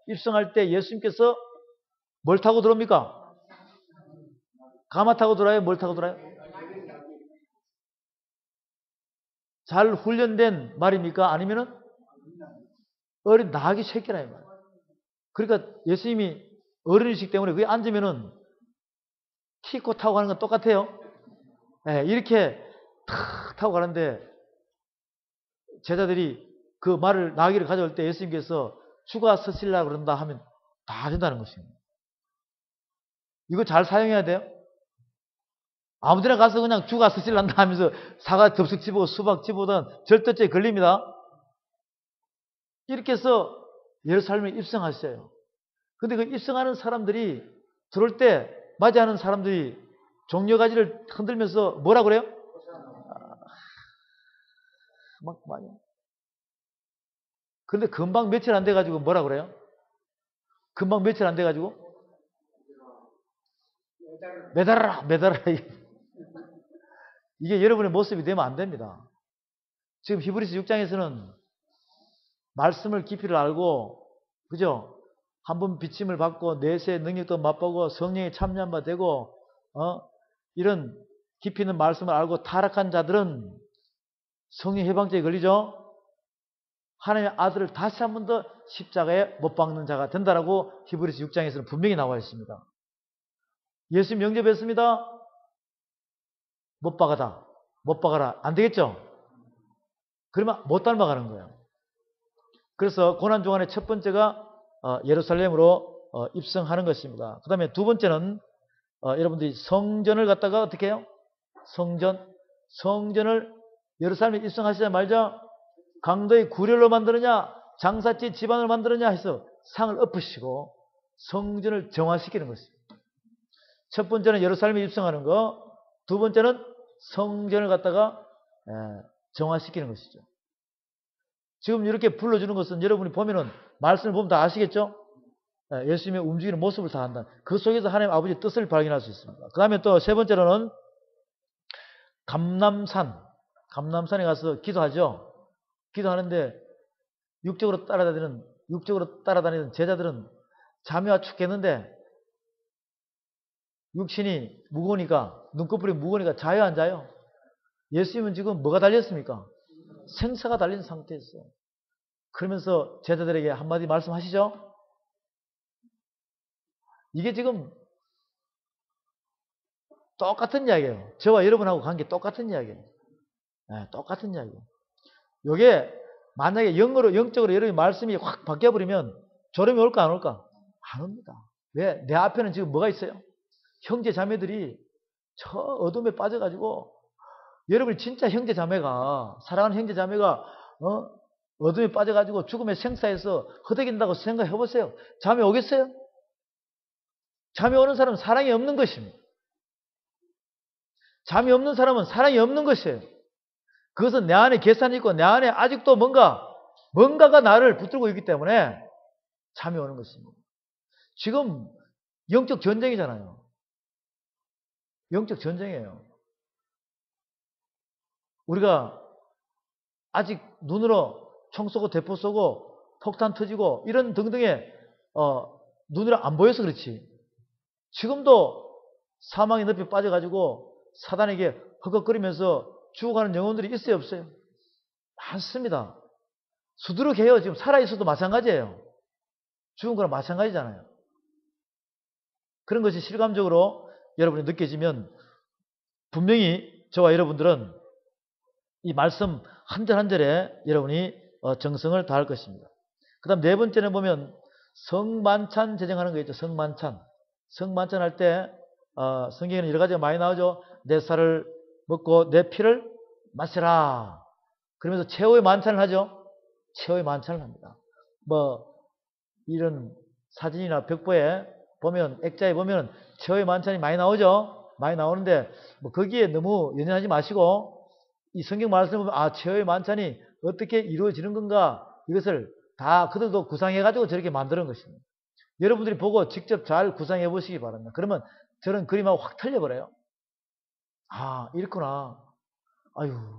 입성할 때 예수님께서 뭘 타고 들어옵니까? 가마 타고 들어와요? 뭘 타고 들어와요? 잘 훈련된 말입니까? 아니면은 어린 나귀 새끼라 이 말. 그러니까 예수님이 어른이시기 때문에 거기 앉으면은 키코 타고 가는 건 똑같아요. 네, 이렇게 탁 타고 가는데 제자들이 그 말을 나귀를 가져올 때 예수님께서 주가 서실라고 그런다 하면 다 된다는 것입니다. 이거 잘 사용해야 돼요. 아무데나 가서 그냥 주가 쓰실란다 하면서 사과 덥석 집어 수박 집어든 절도죄에 걸립니다. 이렇게 해서 예루살렘에 입성하셨어요. 근데 그 입성하는 사람들이 들어올 때 맞이하는 사람들이 종려가지를 흔들면서 뭐라 그래요? 막 많이. 근데 금방 며칠 안 돼가지고 뭐라 그래요? 금방 며칠 안 돼가지고 매달아라 매달아라. 이게 여러분의 모습이 되면 안 됩니다. 지금 히브리서 6장에서는 말씀을 깊이를 알고, 그죠? 한번 비침을 받고 내세의 능력도 맛보고 성령에 참여한 바 되고, 이런 깊이 있는 말씀을 알고 타락한 자들은 성령 해방죄에 걸리죠? 하나님의 아들을 다시 한 번 더 십자가에 못 박는 자가 된다라고 히브리서 6장에서는 분명히 나와 있습니다. 예수님 영접했습니다. 못 박아다. 못 박아라. 안 되겠죠? 그러면 못 닮아가는 거예요. 그래서 고난중간의 첫 번째가 예루살렘으로 입성하는 것입니다. 그 다음에 두 번째는 여러분들이 성전을 갖다가 어떻게 해요? 성전을 예루살렘에 입성하시자 말자 강도의 구렬로 만드느냐 장사치 집안을 만드느냐 해서 상을 엎으시고 성전을 정화시키는 것입니다. 첫 번째는 예루살렘에 입성하는 거, 두 번째는 성전을 갖다가 정화시키는 것이죠. 지금 이렇게 불러주는 것은 여러분이 보면은 말씀을 보면 다 아시겠죠? 예수님의 움직이는 모습을 다 한다. 그 속에서 하나님 아버지의 뜻을 발견할 수 있습니다. 그 다음에 또 세 번째로는 감람산에 가서 기도하죠. 기도하는데 육적으로 따라다니는 제자들은 잠이 와 죽겠는데 육신이 무거우니까, 눈꺼풀이 무거우니까 자요 안 자요? 예수님은 지금 뭐가 달렸습니까? 생사가 달린 상태였어요. 그러면서 제자들에게 한마디 말씀하시죠. 이게 지금 똑같은 이야기예요. 저와 여러분하고 관계 똑같은 이야기예요. 똑같은 이야기예요. 이게 만약에 영적으로 여러분의 말씀이 확 바뀌어버리면 졸음이 올까 안 올까? 안 옵니다. 왜? 내 앞에는 지금 뭐가 있어요? 형제 자매들이 저 어둠에 빠져가지고, 여러분 진짜 형제 자매가, 사랑하는 형제 자매가 어둠에 빠져가지고 죽음의 생사에서 허덕인다고 생각해 보세요. 잠이 오겠어요? 잠이 오는 사람은 사랑이 없는 것입니다. 잠이 없는 사람은 사랑이 없는 것이에요. 그것은 내 안에 계산이 있고 내 안에 아직도 뭔가가 나를 붙들고 있기 때문에 잠이 오는 것입니다. 지금 영적 전쟁이잖아요. 영적 전쟁이에요. 우리가 아직 눈으로 총 쏘고 대포 쏘고 폭탄 터지고 이런 등등의 눈으로 안 보여서 그렇지. 지금도 사망의 늪에 빠져가지고 사단에게 허걱거리면서 죽어가는 영혼들이 있어요 없어요? 많습니다. 수두룩해요. 지금 살아있어도 마찬가지예요. 죽은 거랑 마찬가지잖아요. 그런 것이 실감적으로 여러분이 느껴지면 분명히 저와 여러분들은 이 말씀 한 절 한 절에 여러분이 정성을 다할 것입니다. 그 다음 네 번째는 보면 성만찬 제정하는 거 있죠. 성만찬 할 때 성경에는 여러 가지가 많이 나오죠. 내 살을 먹고 내 피를 마시라. 그러면서 최후의 만찬을 하죠. 최후의 만찬을 합니다. 이런 사진이나 벽보에 보면, 액자에 보면 최후의 만찬이 많이 나오죠. 많이 나오는데 거기에 너무 연연하지 마시고 이 성경 말씀을 보면 최후의 만찬이 어떻게 이루어지는 건가, 이것을 다 그들도 구상해가지고 저렇게 만드는 것입니다. 여러분들이 보고 직접 잘 구상해 보시기 바랍니다. 그러면 저런 그림하고 확 틀려버려요. 이렇구나.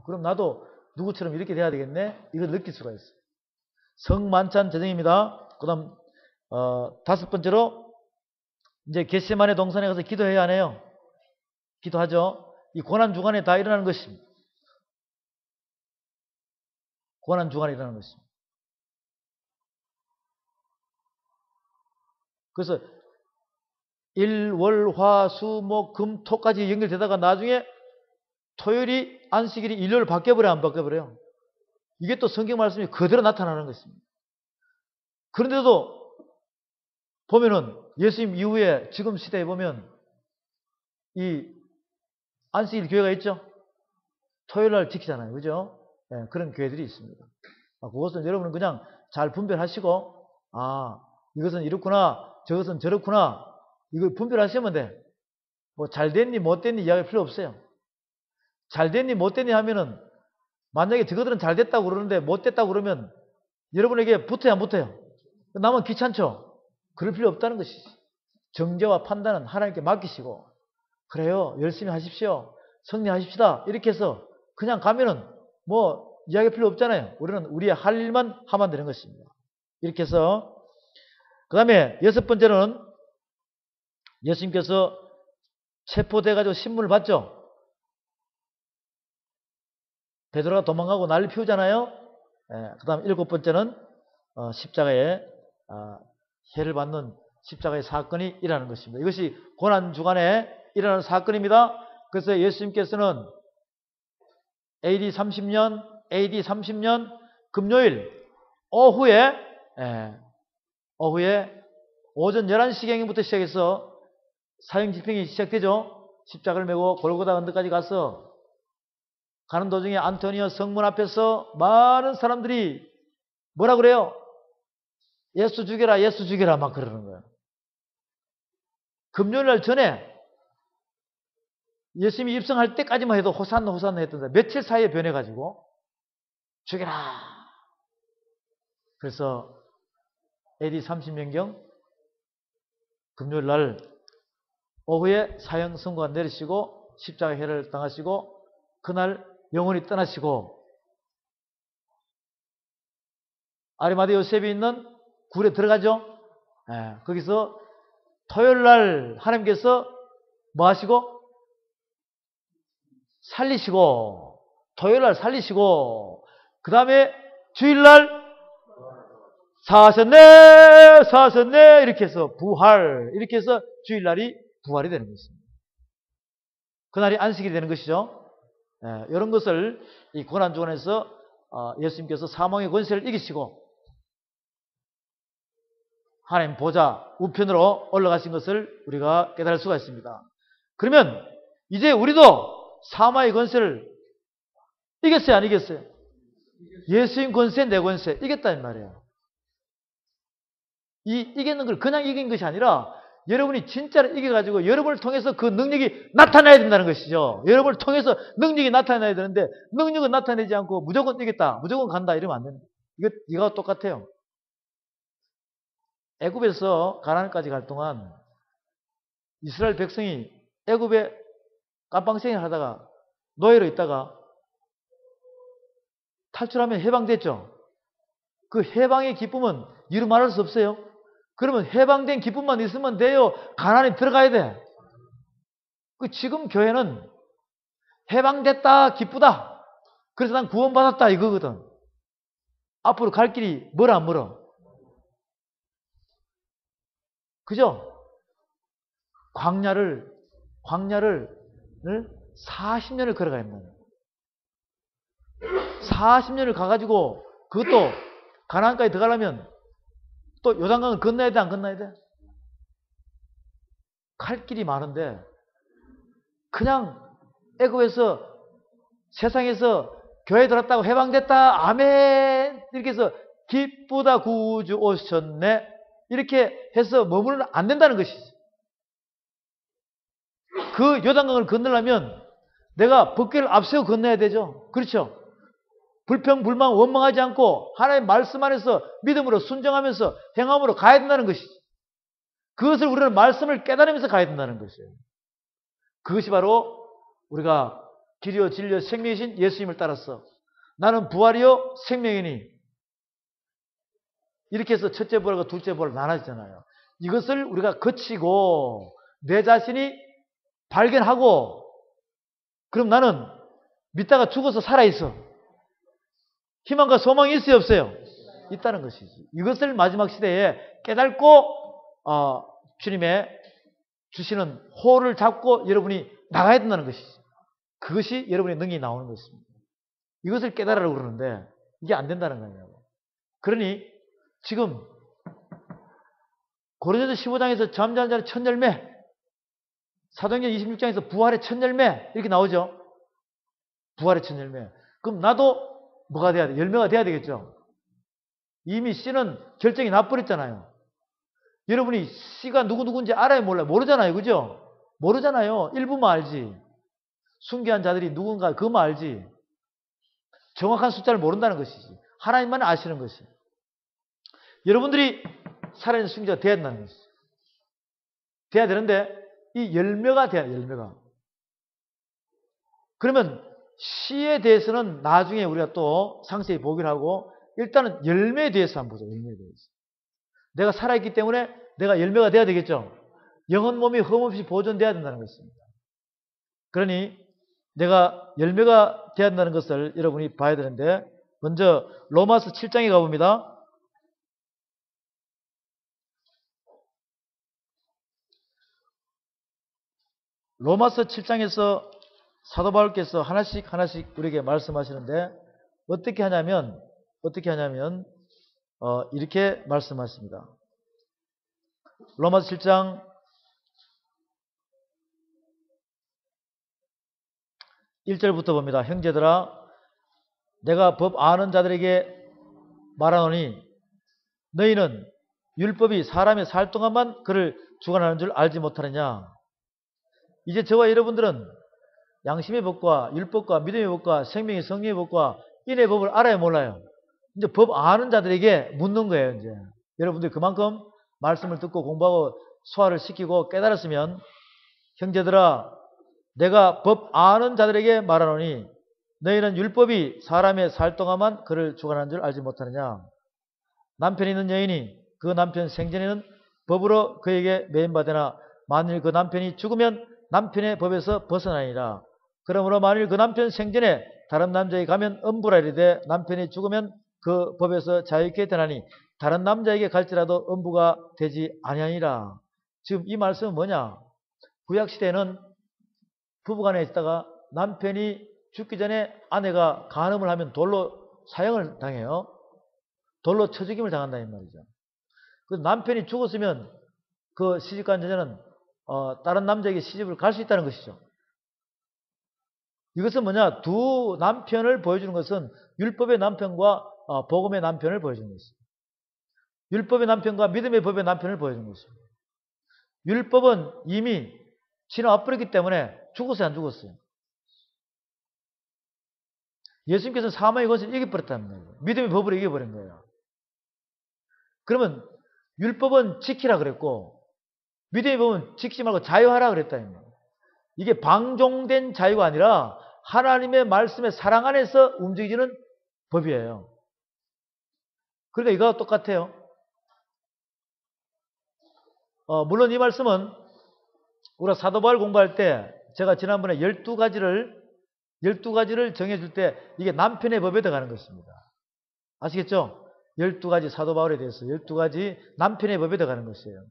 그럼 나도 누구처럼 이렇게 돼야 되겠네. 이걸 느낄 수가 있어요. 성만찬 제정입니다. 그 다음 다섯 번째로 이제 겟세마네 동산에 가서 기도해야 하네요. 기도하죠. 이 고난주간에 다 일어나는 것입니다. 고난주간에 일어나는 것입니다. 그래서 일, 월, 화, 수, 목, 금, 토까지 연결되다가 나중에 토요일이 안식일이 일요일 바뀌어버려요? 안 바뀌어버려요? 이게 또 성경 말씀이 그대로 나타나는 것입니다. 그런데도 보면은 예수님 이후에 지금 시대에 보면 이 안식일 교회가 있죠? 토요일 날 지키잖아요. 그죠? 예, 그런 교회들이 있습니다. 그것은 여러분은 그냥 잘 분별하시고, 이것은 이렇구나, 저것은 저렇구나, 이걸 분별하시면 돼. 뭐, 잘 됐니, 못 됐니 이야기할 필요 없어요. 잘 됐니, 못 됐니 하면은, 만약에 저것들은 잘 됐다고 그러는데 못 됐다고 그러면 여러분에게 붙어야 안 붙어요? 남은 귀찮죠? 그럴 필요 없다는 것이지. 정죄와 판단은 하나님께 맡기시고, 그래요, 열심히 하십시오, 승리하십시다, 이렇게 해서 그냥 가면은 뭐 이야기할 필요 없잖아요. 우리는 우리의 할 일만 하면 되는 것입니다. 이렇게 해서 그 다음에 6번째는 예수님께서 체포돼가지고 신문을 받죠. 베드로가 도망가고 난리 피우잖아요. 그 다음 7번째는 십자가에 해를 받는 십자가의 사건이 일어나는 것입니다. 이것이 고난주간에 일어나는 사건입니다. 그래서 예수님께서는 AD 30년 금요일 오후에 오전 11시경부터 시작해서 사형 집행이 시작되죠. 십자가를 메고 골고다 언덕까지 가서 가는 도중에 안토니오 성문 앞에서 많은 사람들이 뭐라 그래요? 예수 죽여라, 예수 죽여라 막 그러는 거예요. 금요일 날 전에 예수님이 입성할 때까지만 해도 호산나 호산나 했던 사람 며칠 사이에 변해가지고 죽여라. 그래서 AD 30년경 금요일 날 오후에 사형 선고가 내리시고 십자가 해를 당하시고 그날 영원히 떠나시고 아리마대 요셉이 있는 굴에 들어가죠. 거기서 토요일 날 하나님께서 뭐 하시고? 살리시고, 토요일 날 살리시고, 그 다음에 주일 날 사셨네 이렇게 해서 부활, 이렇게 해서 주일 날이 부활이 되는 것입니다. 그날이 안식일이 되는 것이죠. 이런 것을 이 고난주간에서 예수님께서 사망의 권세를 이기시고 하나님 보좌 우편으로 올라가신 것을 우리가 깨달을 수가 있습니다. 그러면 이제 우리도 사망의 권세를 이겼어요, 안 이겼어요? 예수님 권세, 내 권세 이겼다는 말이에요. 이기는 걸 그냥 이긴 것이 아니라 여러분이 진짜로 이겨가지고 여러분을 통해서 그 능력이 나타나야 된다는 것이죠. 여러분을 통해서 능력이 나타나야 되는데 능력은 나타내지 않고 무조건 이겼다, 무조건 간다 이러면 안 되는 거예요. 이거 똑같아요. 애굽에서 가나안까지 갈 동안 이스라엘 백성이 애굽에 깜빵생활 하다가 노예로 있다가 탈출하면 해방됐죠. 그 해방의 기쁨은 이루 말할 수 없어요. 그러면 해방된 기쁨만 있으면 돼요? 가나안에 들어가야 돼. 지금 교회는 해방됐다, 기쁘다, 그래서 난 구원받았다 이거거든. 앞으로 갈 길이 멀어 안 멀어? 그죠? 광야를 40년을 걸어가야 합니다. 40년을 가가지고 그것도 가나안까지 들어가려면 또 요단강을 건너야 돼, 안 건너야 돼? 갈 길이 많은데 그냥 애굽에서 세상에서 교회 들었다고 해방됐다, 아멘, 이렇게 해서 기쁘다 구주 오셨네 이렇게 해서 머무르면 안 된다는 것이지. 그 요단강을 건너려면 내가 법궤를 앞세워 건너야 되죠. 그렇죠? 불평, 불만, 원망하지 않고 하나님의 말씀 안에서 믿음으로 순종하면서 행함으로 가야 된다는 것이지. 그것을 우리는 말씀을 깨달으면서 가야 된다는 것이에요. 그것이 바로 우리가 길이요 진리요 생명이신 예수님을 따라서 나는 부활이요 생명이니 이렇게 해서 첫째 부활과 둘째 부활을 나눠지잖아요. 이것을 우리가 거치고 내 자신이 발견하고 그럼 나는 믿다가 죽어서 살아있어. 희망과 소망이 있어요, 없어요? 있다는 것이지. 이것을 마지막 시대에 깨닫고 주님의 주시는 호를 잡고 여러분이 나가야 된다는 것이지. 그것이 여러분의 능력이 나오는 것입니다. 이것을 깨달으라고 그러는데 이게 안 된다는 거예요. 그러니 지금 고린도서 15장에서 잠자는 자는 첫 열매, 사도행전 26장에서 부활의 첫 열매 이렇게 나오죠. 부활의 첫 열매. 그럼 나도 뭐가 돼야 돼? 열매가 돼야 되겠죠. 이미 씨는 결정이 나버렸잖아요. 여러분이 씨가 누구인지 알아요? 몰라요? 모르잖아요. 그죠? 모르잖아요. 일부만 알지. 순교한 자들이 누군가 그것만 알지. 정확한 숫자를 모른다는 것이지. 하나님만 아시는 것이. 여러분들이 살아있는 순교자가 돼야 된다는 것이지. 돼야 되는데 이 열매가 돼야 돼. 열매가. 그러면 씨에 대해서는 나중에 우리가 또 상세히 보기로 하고 일단은 열매에 대해서 한번 보자. 열매에 대해서. 내가 살아있기 때문에 내가 열매가 돼야 되겠죠. 영혼 몸이 흠없이 보존돼야 된다는 것입니다. 그러니 내가 열매가 돼야 한다는 것을 여러분이 봐야 되는데 먼저 로마서 7장에 가봅니다. 로마서 7장에서 사도 바울께서 하나씩 우리에게 말씀하시는데 어떻게 하냐면 이렇게 말씀하십니다. 로마서 7장 1절부터 봅니다. 형제들아 내가 법 아는 자들에게 말하노니 너희는 율법이 사람의 살 동안만 그를 주관하는 줄 알지 못하느냐. 이제 저와 여러분들은 양심의 법과 율법과 믿음의 법과 생명의 성령의 법과 인의 법을 알아야 몰라요. 이제 법 아는 자들에게 묻는 거예요. 이제 여러분들이 그만큼 말씀을 듣고 공부하고 소화를 시키고 깨달았으면 형제들아 내가 법 아는 자들에게 말하노니 너희는 율법이 사람의 살 동안만 그를 주관하는 줄 알지 못하느냐. 남편이 있는 여인이 그 남편 생전에는 법으로 그에게 매인받으나 만일 그 남편이 죽으면 남편의 법에서 벗어나니라. 그러므로 만일 그 남편 생전에 다른 남자에게 가면 엄부라 이르되 남편이 죽으면 그 법에서 자유케 되나니 다른 남자에게 갈지라도 엄부가 되지 아니하니라. 지금 이 말씀은 뭐냐? 구약시대에는 부부간에 있다가 남편이 죽기 전에 아내가 간음을 하면 돌로 사형을 당해요. 돌로 쳐 죽임을 당한다 이 말이죠. 그래서 남편이 죽었으면 그 시집간 여자는 다른 남자에게 시집을 갈 수 있다는 것이죠. 이것은 뭐냐? 두 남편을 보여주는 것은 율법의 남편과 복음의 남편을 보여주는 것입니다. 율법의 남편과 믿음의 법의 남편을 보여주는 것입니다. 율법은 이미 지나와버렸기 때문에 죽었어요, 안 죽었어요? 예수님께서는 사망의 권세를 이겨버렸다는 거예요. 믿음의 법으로 이겨버린 거예요. 그러면 율법은 지키라 그랬고 믿음의 법은 지키지 말고 자유하라 그랬다. 이게 방종된 자유가 아니라 하나님의 말씀의 사랑 안에서 움직이는 법이에요. 그러니까 이거와 똑같아요. 물론 이 말씀은 우리가 사도 바울 공부할 때 제가 지난번에 12가지를 정해줄 때 이게 남편의 법에 들어가는 것입니다. 아시겠죠? 12가지 사도 바울에 대해서 12가지 남편의 법에 들어가는 것이에요.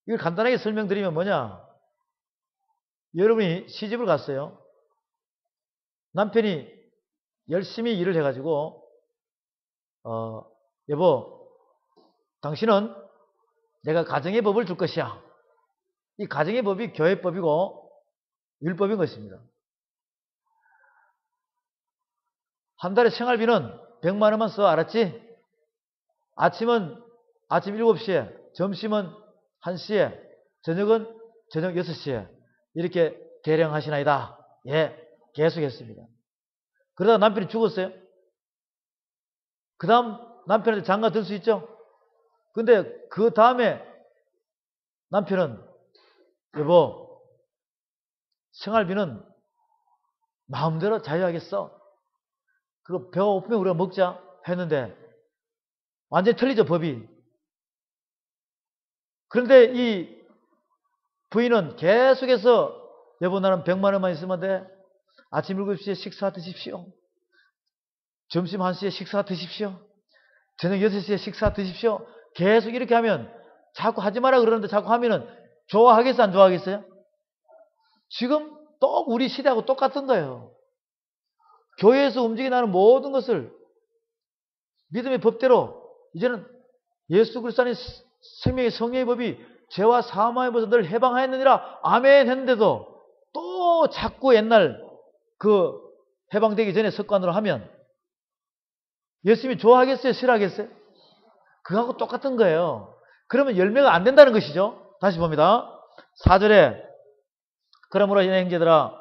이걸 간단하게 설명드리면 뭐냐? 여러분이 시집을 갔어요. 남편이 열심히 일을 해가지고 여보 당신은 내가 가정의 법을 줄 것이야. 이 가정의 법이 교회법이고 율법인 것입니다. 한 달에 생활비는 100만 원만 써. 알았지? 아침은 아침 7시에, 점심은 1시에, 저녁은 저녁 6시에 이렇게 계량하시나이다. 예, 계속했습니다. 그러다가 남편이 죽었어요. 그 다음 남편한테 장가 들 수 있죠? 근데 그 다음에 남편은 여보 생활비는 마음대로 자유하겠어. 그거 배가 고프면 우리가 먹자 했는데 완전히 틀리죠, 법이. 그런데 이 부인은 계속해서 여보 나는 100만 원만 있으면 돼. 아침 7시에 식사 드십시오. 점심 1시에 식사 드십시오. 저녁 6시에 식사 드십시오. 계속 이렇게 하면 자꾸 하지 마라 그러는데 자꾸 하면은 좋아하겠어 안 좋아하겠어요? 지금 또 우리 시대하고 똑같은 거예요. 교회에서 움직이는 모든 것을 믿음의 법대로 이제는 예수 그리스도 안의 생명의 성령의 법이 죄와 사망의 벌에서 늘 해방하였느니라 아멘 했는데도 또 자꾸 옛날 그 해방되기 전에 습관으로 하면 예수님이 좋아하겠어요? 싫어하겠어요? 그거하고 똑같은 거예요. 그러면 열매가 안 된다는 것이죠. 다시 봅니다. 4절에 그러므로 이는 형제들아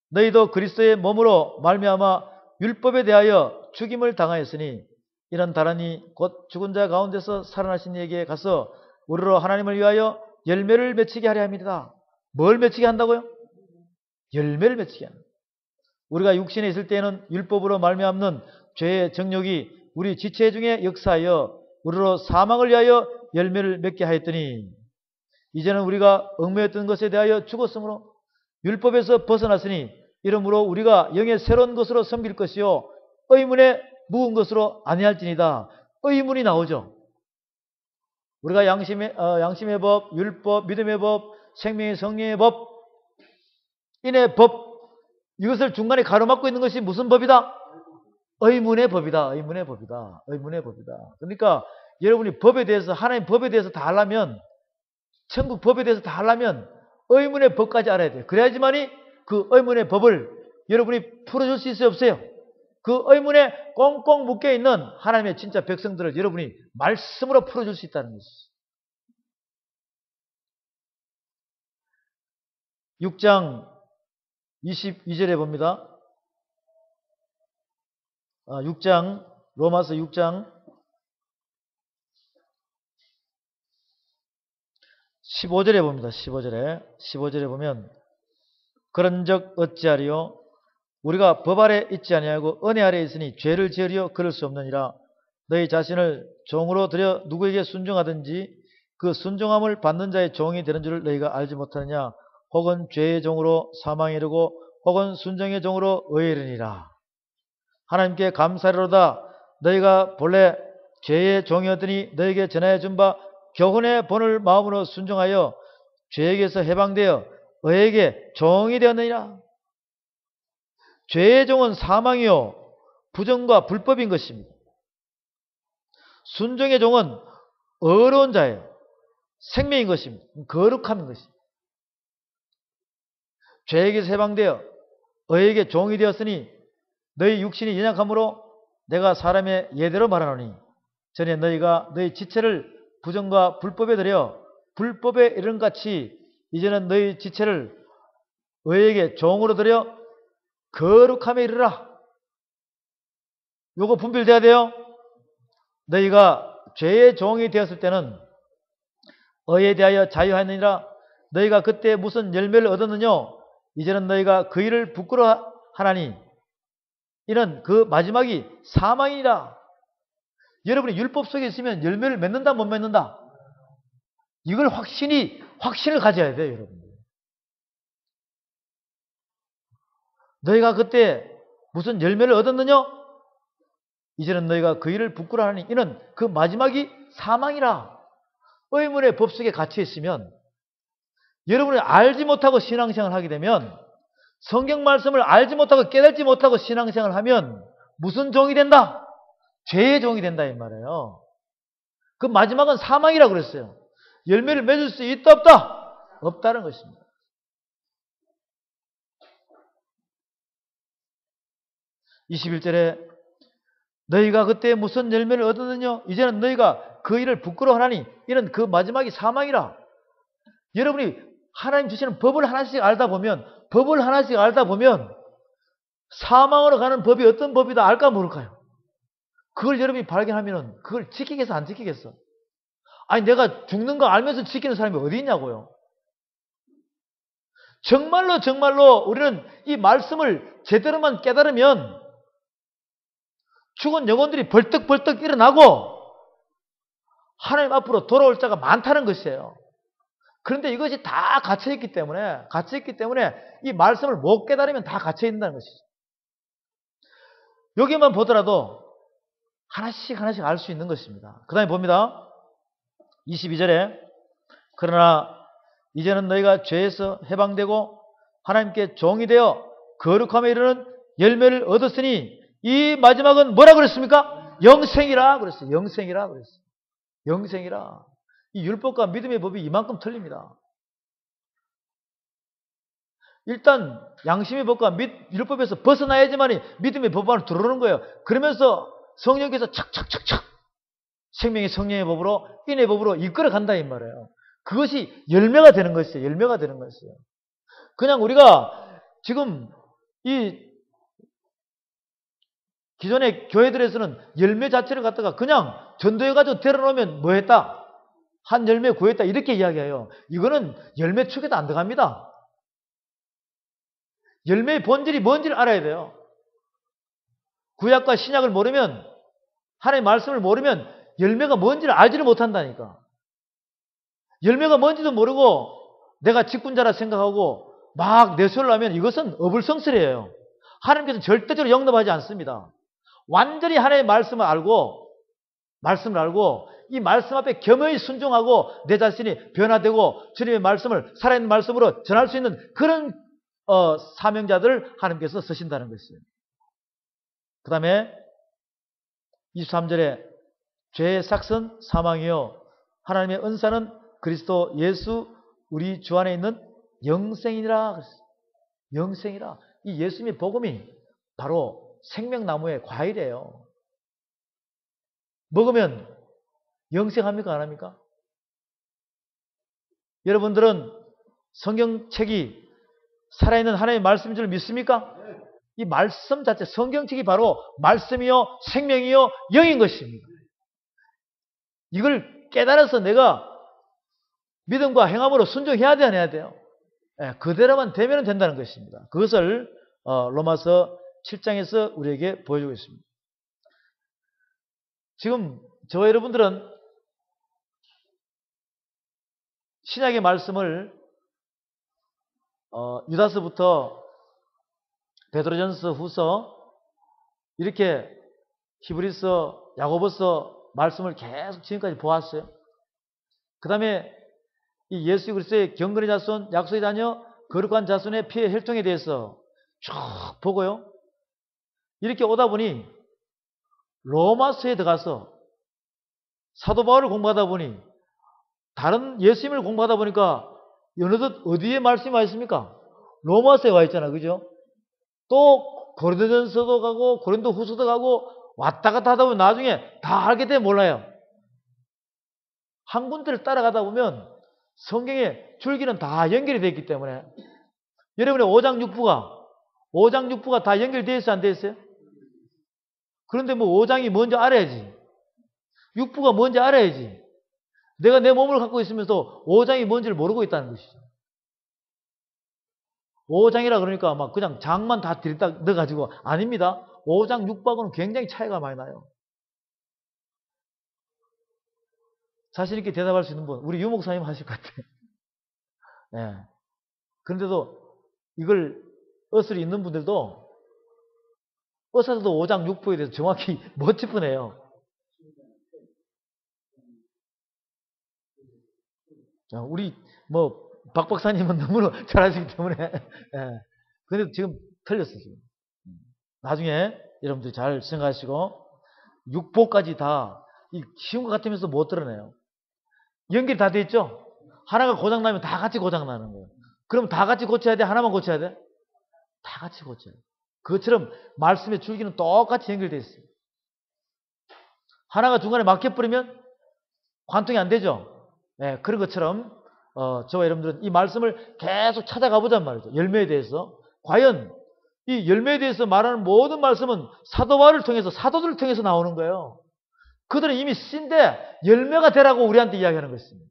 너희도 그리스도의 몸으로 말미암아 율법에 대하여 죽임을 당하였으니 이런 다란이 곧 죽은 자 가운데서 살아나신 이에게 가서 우리로 하나님을 위하여 열매를 맺히게 하려 합니다. 뭘 맺히게 한다고요? 열매를 맺히게 합니다. 우리가 육신에 있을 때에는 율법으로 말미암는 죄의 정욕이 우리 지체 중에 역사하여 우리로 사망을 위하여 열매를 맺게 하였더니 이제는 우리가 얽매였던 것에 대하여 죽었으므로 율법에서 벗어났으니 이러므로 우리가 영의 새로운 것으로 섬길 것이요 의문에 묵은 것으로 아니할지니다. 의문이 나오죠. 우리가 양심의 법, 율법, 믿음의 법, 생명의 성령의 법, 인의 법 이것을 중간에 가로막고 있는 것이 무슨 법이다? 의문의 법이다. 의문의 법이다. 의문의 법이다. 그러니까 여러분이 법에 대해서 하나님 법에 대해서 다 하려면 천국 법에 대해서 다 하려면 의문의 법까지 알아야 돼요. 그래야지만이 그 의문의 법을 여러분이 풀어줄 수 있어요? 없어요? 그 의문에 꽁꽁 묶여있는 하나님의 진짜 백성들을 여러분이 말씀으로 풀어줄 수 있다는 것이죠. 6장 22절에 봅니다. 6장 로마서 6장 15절에 봅니다. 15절에 보면 그런즉 어찌하리요 우리가 법 아래 있지 아니하고 은혜 아래 있으니 죄를 지으려 그럴 수 없느니라. 너희 자신을 종으로 들여 누구에게 순종하든지 그 순종함을 받는 자의 종이 되는 줄을 너희가 알지 못하느냐. 혹은 죄의 종으로 사망에 이르고 혹은 순종의 종으로 의에 이르니라. 하나님께 감사리로다. 너희가 본래 죄의 종이었더니 너희에게 전하여 준 바 교훈의 본을 마음으로 순종하여 죄에게서 해방되어 의에게 종이 되었느니라. 죄의 종은 사망이요 부정과 불법인 것입니다. 순종의 종은 어려운 자예요. 생명인 것입니다. 거룩함인 것입니다. 죄에게서 해방되어 의에게 종이 되었으니 너희 육신이 연약함으로 내가 사람의 예대로 말하노니 전에 너희가 너희 지체를 부정과 불법에 들여 불법에 이른 같이 이제는 너희 지체를 의에게 종으로 들여 거룩함에 이르라. 요거 분별돼야 돼요. 너희가 죄의 종이 되었을 때는 의에 대하여 자유하느니라. 너희가 그때 무슨 열매를 얻었느냐. 이제는 너희가 그 일을 부끄러워하나니 이는 그 마지막이 사망이니라. 여러분이 율법 속에 있으면 열매를 맺는다 못 맺는다? 이걸 확신을 가져야 돼요. 여러분들. 너희가 그때 무슨 열매를 얻었느냐? 이제는 너희가 그 일을 부끄러워하니 이는 그 마지막이 사망이라. 의문의 법 속에 갇혀 있으면 여러분이 알지 못하고 신앙생활을 하게 되면 성경 말씀을 알지 못하고 깨닫지 못하고 신앙생활을 하면 무슨 종이 된다? 죄의 종이 된다 이 말이에요. 그 마지막은 사망이라고 그랬어요. 열매를 맺을 수 있다 없다? 없다는 것입니다. (21절에) 너희가 그때 무슨 열매를 얻었느냐? 이제는 너희가 그 일을 부끄러워하나니 이는 그 마지막이 사망이라. 여러분이 하나님 주시는 법을 하나씩 알다 보면 사망으로 가는 법이 어떤 법이다 알까 모를까요? 그걸 여러분이 발견하면 그걸 지키겠어 안 지키겠어? 아니 내가 죽는 거 알면서 지키는 사람이 어디 있냐고요. 정말로 우리는 이 말씀을 제대로만 깨달으면 죽은 영혼들이 벌떡벌떡 일어나고 하나님 앞으로 돌아올 자가 많다는 것이에요. 그런데 이것이 다 갇혀있기 때문에 이 말씀을 못 깨달으면 다 갇혀있다는 것이죠. 여기만 보더라도 하나씩 알 수 있는 것입니다. 그 다음에 봅니다. 22절에 그러나 이제는 너희가 죄에서 해방되고 하나님께 종이 되어 거룩함에 이르는 열매를 얻었으니 이 마지막은 뭐라 그랬습니까? 영생이라 그랬어요. 영생이라. 이 율법과 믿음의 법이 이만큼 틀립니다. 일단 양심의 법과 율법에서 벗어나야지만 믿음의 법 안으로 들어오는 거예요. 그러면서 성령께서 착착착착 생명의 성령의 법으로 인의 법으로 이끌어 간다 이 말이에요. 그것이 열매가 되는 것이에요. 열매가 되는 것이에요. 그냥 우리가 지금 이 기존의 교회들에서는 열매 자체를 갖다가 그냥 전도해가지고 데려놓으면 뭐 했다? 한 열매 구했다 이렇게 이야기해요. 이거는 열매 축에도 안 들어갑니다. 열매의 본질이 뭔지를 알아야 돼요. 구약과 신약을 모르면, 하나님의 말씀을 모르면 열매가 뭔지를 알지를 못한다니까. 열매가 뭔지도 모르고 내가 직분자라 생각하고 막 내세우려 하면 이것은 어불성설이에요. 하나님께서는 절대적으로 용납하지 않습니다. 완전히 하나님의 말씀을 알고 이 말씀 앞에 겸허히 순종하고 내 자신이 변화되고 주님의 말씀을 살아있는 말씀으로 전할 수 있는 그런 사명자들을 하나님께서 쓰신다는 것이에요. 그 다음에 23절에 죄의 삭은 사망이요 하나님의 은사는 그리스도 예수 우리 주 안에 있는 영생이라 그랬어요. 영생이라. 이 예수님의 복음이 바로 생명나무의 과일이에요. 먹으면 영생합니까? 안 합니까? 여러분들은 성경책이 살아있는 하나님의 말씀인 줄 믿습니까? 이 말씀 자체, 성경책이 바로 말씀이요, 생명이요, 영인 것입니다. 이걸 깨달아서 내가 믿음과 행함으로 순종해야 돼, 안 해야 돼요? 그대로만 되면 된다는 것입니다. 그것을 로마서 7장에서 우리에게 보여주고 있습니다. 지금 저와 여러분들은 신약의 말씀을 유다서부터 베드로전서 후서 이렇게 히브리서 야고보서 말씀을 계속 지금까지 보았어요. 그 다음에 이 예수 그리스도의 경건의 자손, 약속의 자녀, 거룩한 자손의 피의 혈통에 대해서 쭉 보고요. 이렇게 오다 보니 로마서에 들어가서 사도 바울을 공부하다 보니 다른 예수님을 공부하다 보니까 어느덧 어디에 말씀이 와 있습니까? 로마서에 와 있잖아. 그죠? 또 고린도전서도 가고 고린도 후서도 가고 왔다 갔다 하다 보면 나중에 다 알게 되면 몰라요. 한 군데를 따라가다 보면 성경의 줄기는 다 연결이 되어 있기 때문에 여러분의 5장 6부가 다 연결되어 있어요? 안 되어 있어요? 그런데 뭐 5장이 뭔지 알아야지. 6부가 뭔지 알아야지. 내가 내 몸을 갖고 있으면서 5장이 뭔지를 모르고 있다는 것이죠. 5장이라 그러니까 막 그냥 장만 다 들이다 넣어가지고 아닙니다. 5장 6부하고는 굉장히 차이가 많이 나요. 자신 있게 대답할 수 있는 분, 우리 유 목사님 하실 것 같아요. 네. 그런데도 이걸 어슬이 있는 분들도 어사서도 5장 6부에 대해서 정확히 못 짚어내요. 우리 박 박사님은 너무 잘하시기 때문에 근데 지금 틀렸어요. 지금. 나중에 여러분들이 잘 생각하시고 6부까지 다 쉬운 것 같으면서 못 드러내요. 연결이 다 돼 있죠? 하나가 고장나면 다 같이 고장나는 거예요. 그럼 다 같이 고쳐야 돼? 하나만 고쳐야 돼? 다 같이 고쳐야 돼. 그것처럼 말씀의 줄기는 똑같이 연결되어 있어요. 하나가 중간에 막혀버리면 관통이 안 되죠? 네, 그런 것처럼 저와 여러분들은 이 말씀을 계속 찾아가 보잔 말이죠. 열매에 대해서. 과연 이 열매에 대해서 말하는 모든 말씀은 사도 바울을 통해서 사도들을 통해서 나오는 거예요. 그들은 이미 씨인데 열매가 되라고 우리한테 이야기하는 것입니다.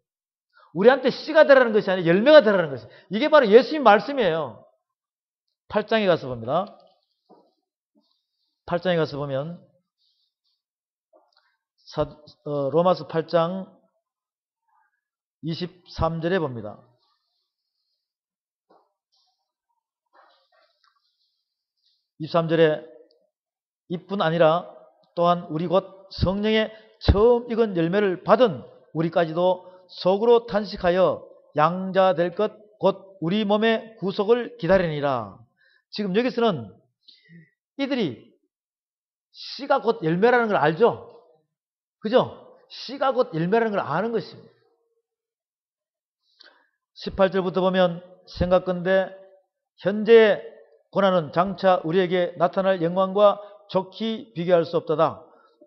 우리한테 씨가 되라는 것이 아니라 열매가 되라는 것이에요. 이게 바로 예수님 말씀이에요. 8장에 가서 봅니다. 8장에 가서 보면 로마서 8장 23절에 봅니다. 23절에 이뿐 아니라 또한 우리 곧 성령의 처음 익은 열매를 받은 우리까지도 속으로 탄식하여 양자 될 것 곧 우리 몸의 구속을 기다리니라. 지금 여기서는 이들이 씨가 곧 열매라는 걸 알죠? 그죠? 씨가 곧 열매라는 걸 아는 것입니다. 18절부터 보면 생각건대 현재의 고난은 장차 우리에게 나타날 영광과 좋게 비교할 수 없도다.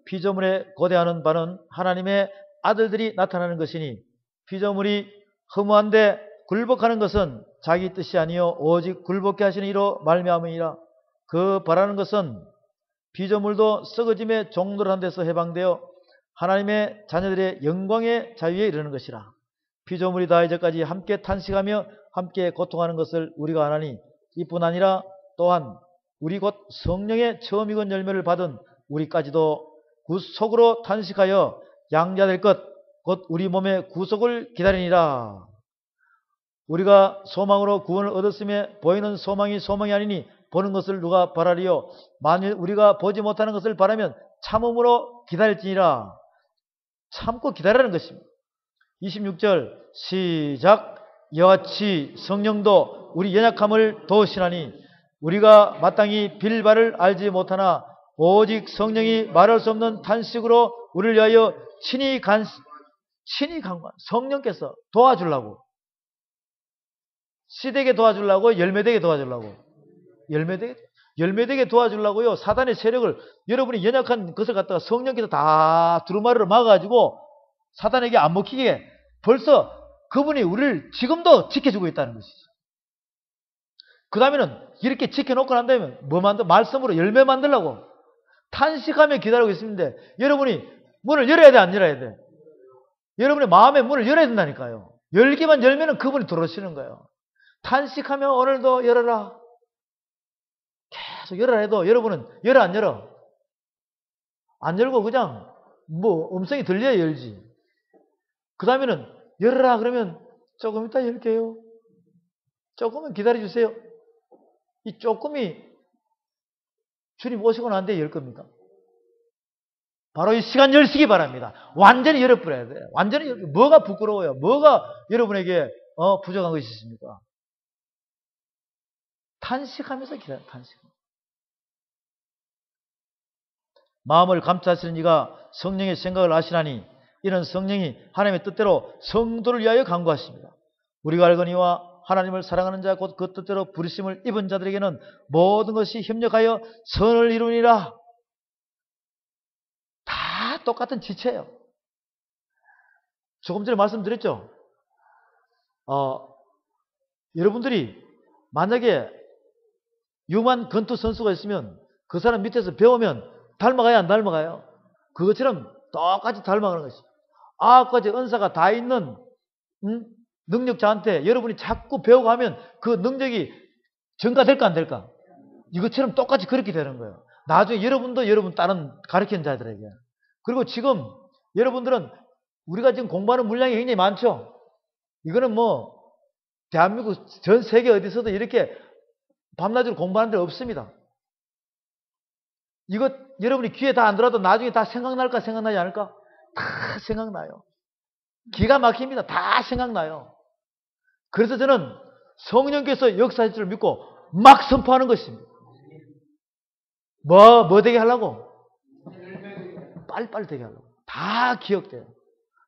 피조물에 고대하는 바는 하나님의 아들들이 나타나는 것이니 피조물이 허무한데 굴복하는 것은 자기 뜻이 아니요 오직 굴복케 하시는 이로 말미암으니라. 그 바라는 것은 피조물도 썩어짐의 종로란 데서 해방되어 하나님의 자녀들의 영광의 자유에 이르는 것이라. 피조물이 다 이제까지 함께 탄식하며 함께 고통하는 것을 우리가 아나니 이뿐 아니라 또한 우리 곧 성령의 처음 익은 열매를 받은 우리까지도 구속으로 탄식하여 양자될 것 곧 우리 몸의 구속을 기다리니라. 우리가 소망으로 구원을 얻었으며 보이는 소망이 소망이 아니니 보는 것을 누가 바라리요. 만일 우리가 보지 못하는 것을 바라면 참음으로 기다릴지니라. 참고 기다리라는 것입니다. 26절 시작. 이와 같이 성령도 우리 연약함을 도우시나니 우리가 마땅히 빌 바를 알지 못하나 오직 성령이 말할 수 없는 탄식으로 우리를 위하여 친히 간구한 성령께서 도와주려고, 씨되게 도와주려고, 열매되게 도와주려고, 열매되게 도와주려고요. 사단의 세력을, 여러분이 연약한 것을 갖다가 성령께서 다 두루마리로 막아가지고 사단에게 안 먹히게 벌써 그분이 우리를 지금도 지켜주고 있다는 것이죠. 그 다음에는 이렇게 지켜놓고 난 다음에 뭐 말씀으로 열매 만들려고 탄식하며 기다리고 있습니다. 여러분이 문을 열어야 돼, 안 열어야 돼? 여러분의 마음의 문을 열어야 된다니까요. 열기만 열면은 그분이 들어오시는 거예요. 탄식하며 오늘도 열어라. 계속 열어라 해도 여러분은 열어, 안 열어? 안 열고 그냥 뭐 음성이 들려야 열지. 그 다음에는 열어라 그러면 조금 이따 열게요. 조금은 기다려주세요. 이 조금이 주님 오시고 난 뒤에 열 겁니까? 바로 이 시간 열시기 바랍니다. 완전히 열어버려야 돼요. 완전히 뭐가 부끄러워요? 뭐가 여러분에게 부족한 것이 있습니까? 탄식하면서 기다려. 탄식. 마음을 감찰하시는 이가 성령의 생각을 아시나니 이는 성령이 하나님의 뜻대로 성도를 위하여 간구하십니다. 우리가 알거니와 하나님을 사랑하는 자 곧 그 뜻대로 부르심을 입은 자들에게는 모든 것이 협력하여 선을 이루니라. 다 똑같은 지체예요. 조금 전에 말씀드렸죠. 여러분들이 만약에 유만 권투 선수가 있으면 그 사람 밑에서 배우면 닮아가요, 안 닮아가요? 그것처럼 똑같이 닮아가는 것이죠. 아홉 가지 은사가 다 있는 능력자한테 여러분이 자꾸 배우고 하면 그 능력이 증가될까 안 될까? 이것처럼 똑같이 그렇게 되는 거예요. 나중에 여러분도 여러분 다른 가르치는 자들에게. 그리고 지금 여러분들은 우리가 지금 공부하는 물량이 굉장히 많죠. 이거는 뭐 대한민국 전 세계 어디서도 이렇게 밤낮으로 공부하는 데 없습니다. 이거 여러분이 귀에 다 안 들어도 나중에 다 생각날까 생각나지 않을까? 다 생각나요. 기가 막힙니다. 다 생각나요. 그래서 저는 성령께서 역사할 줄 믿고 막 선포하는 것입니다. 뭐 되게 하려고? 빨리빨리 되게 하려고. 다 기억돼요.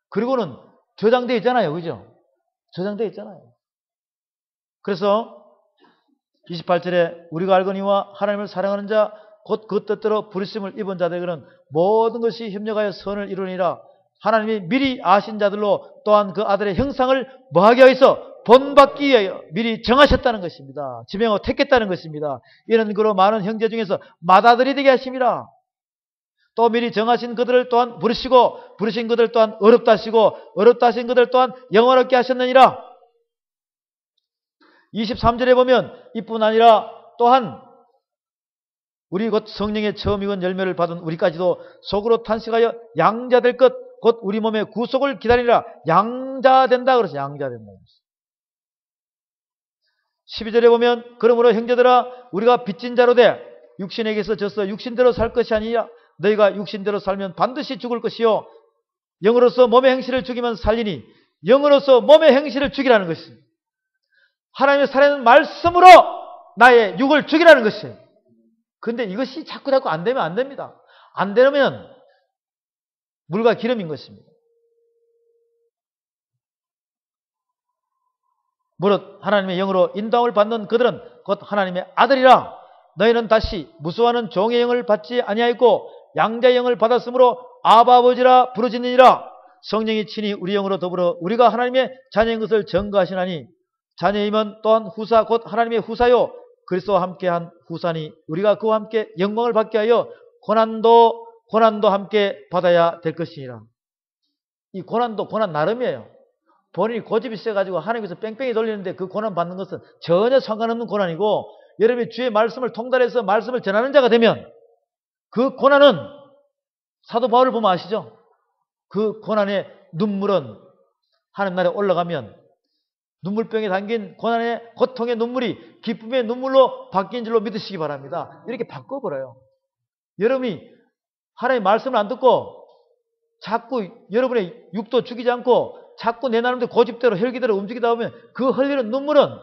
그리고는 저장되어 있잖아요. 그죠? 저장되어 있잖아요. 그래서 28절에 우리가 알거니와 하나님을 사랑하는 자 곧 그 뜻대로 부르심을 입은 자들에게는 모든 것이 협력하여 선을 이루니라. 하나님이 미리 아신 자들로 또한 그 아들의 형상을 뭐하게 하여서 본받기 위하여 미리 정하셨다는 것입니다. 지명하고 택했다는 것입니다. 이는 그로 많은 형제 중에서 맏아들이 되게 하심이라. 또 미리 정하신 그들을 또한 부르시고 부르신 그들 또한 어렵다 하시고 어렵다 하신 그들 또한 영원롭게 하셨느니라. 23절에 보면 이뿐 아니라 또한 우리 곧 성령의 처음 익은 열매를 받은 우리까지도 속으로 탄식하여 양자될 것 곧 우리 몸의 구속을 기다리라. 양자된다 그러죠. 양자된다. 12절에 보면 그러므로 형제들아 우리가 빚진 자로 돼 육신에게서 져서 육신대로 살 것이 아니냐. 너희가 육신대로 살면 반드시 죽을 것이요 영으로서 몸의 행실을 죽이면 살리니 영으로서 몸의 행실을 죽이라는 것입니다. 하나님의 살아있는 말씀으로 나의 육을 죽이라는 것이에요. 근데 이것이 자꾸 안 되면 안 됩니다. 안 되면 물과 기름인 것입니다. 무릇 하나님의 영으로 인도함을 받는 그들은 곧 하나님의 아들이라. 너희는 다시 무수하는 종의 영을 받지 아니하였고 양자의 영을 받았으므로 아바 아버지라 부르짖느니라. 성령이 친히 우리 영으로 더불어 우리가 하나님의 자녀인 것을 증거하시나니 자녀이면 또한 후사 곧 하나님의 후사요 그리스도와 함께한 후사니 우리가 그와 함께 영광을 받게 하여 고난도 함께 받아야 될 것이니라. 이 고난도 고난 나름이에요. 본인이 고집이 세가지고 하나님께서 뺑뺑이 돌리는데 그 고난 받는 것은 전혀 상관없는 고난이고, 여러분이 주의 말씀을 통달해서 말씀을 전하는 자가 되면 그 고난은, 사도 바울을 보면 아시죠? 그 고난의 눈물은 하나님 나라에 올라가면 눈물병에 담긴 고난의 고통의 눈물이 기쁨의 눈물로 바뀐 줄로 믿으시기 바랍니다. 이렇게 바꿔버려요. 여러분이 하나님의 말씀을 안 듣고 자꾸 여러분의 육도 죽이지 않고 자꾸 내 나름대로 고집대로 혈기대로 움직이다 보면 그 흘리는 눈물은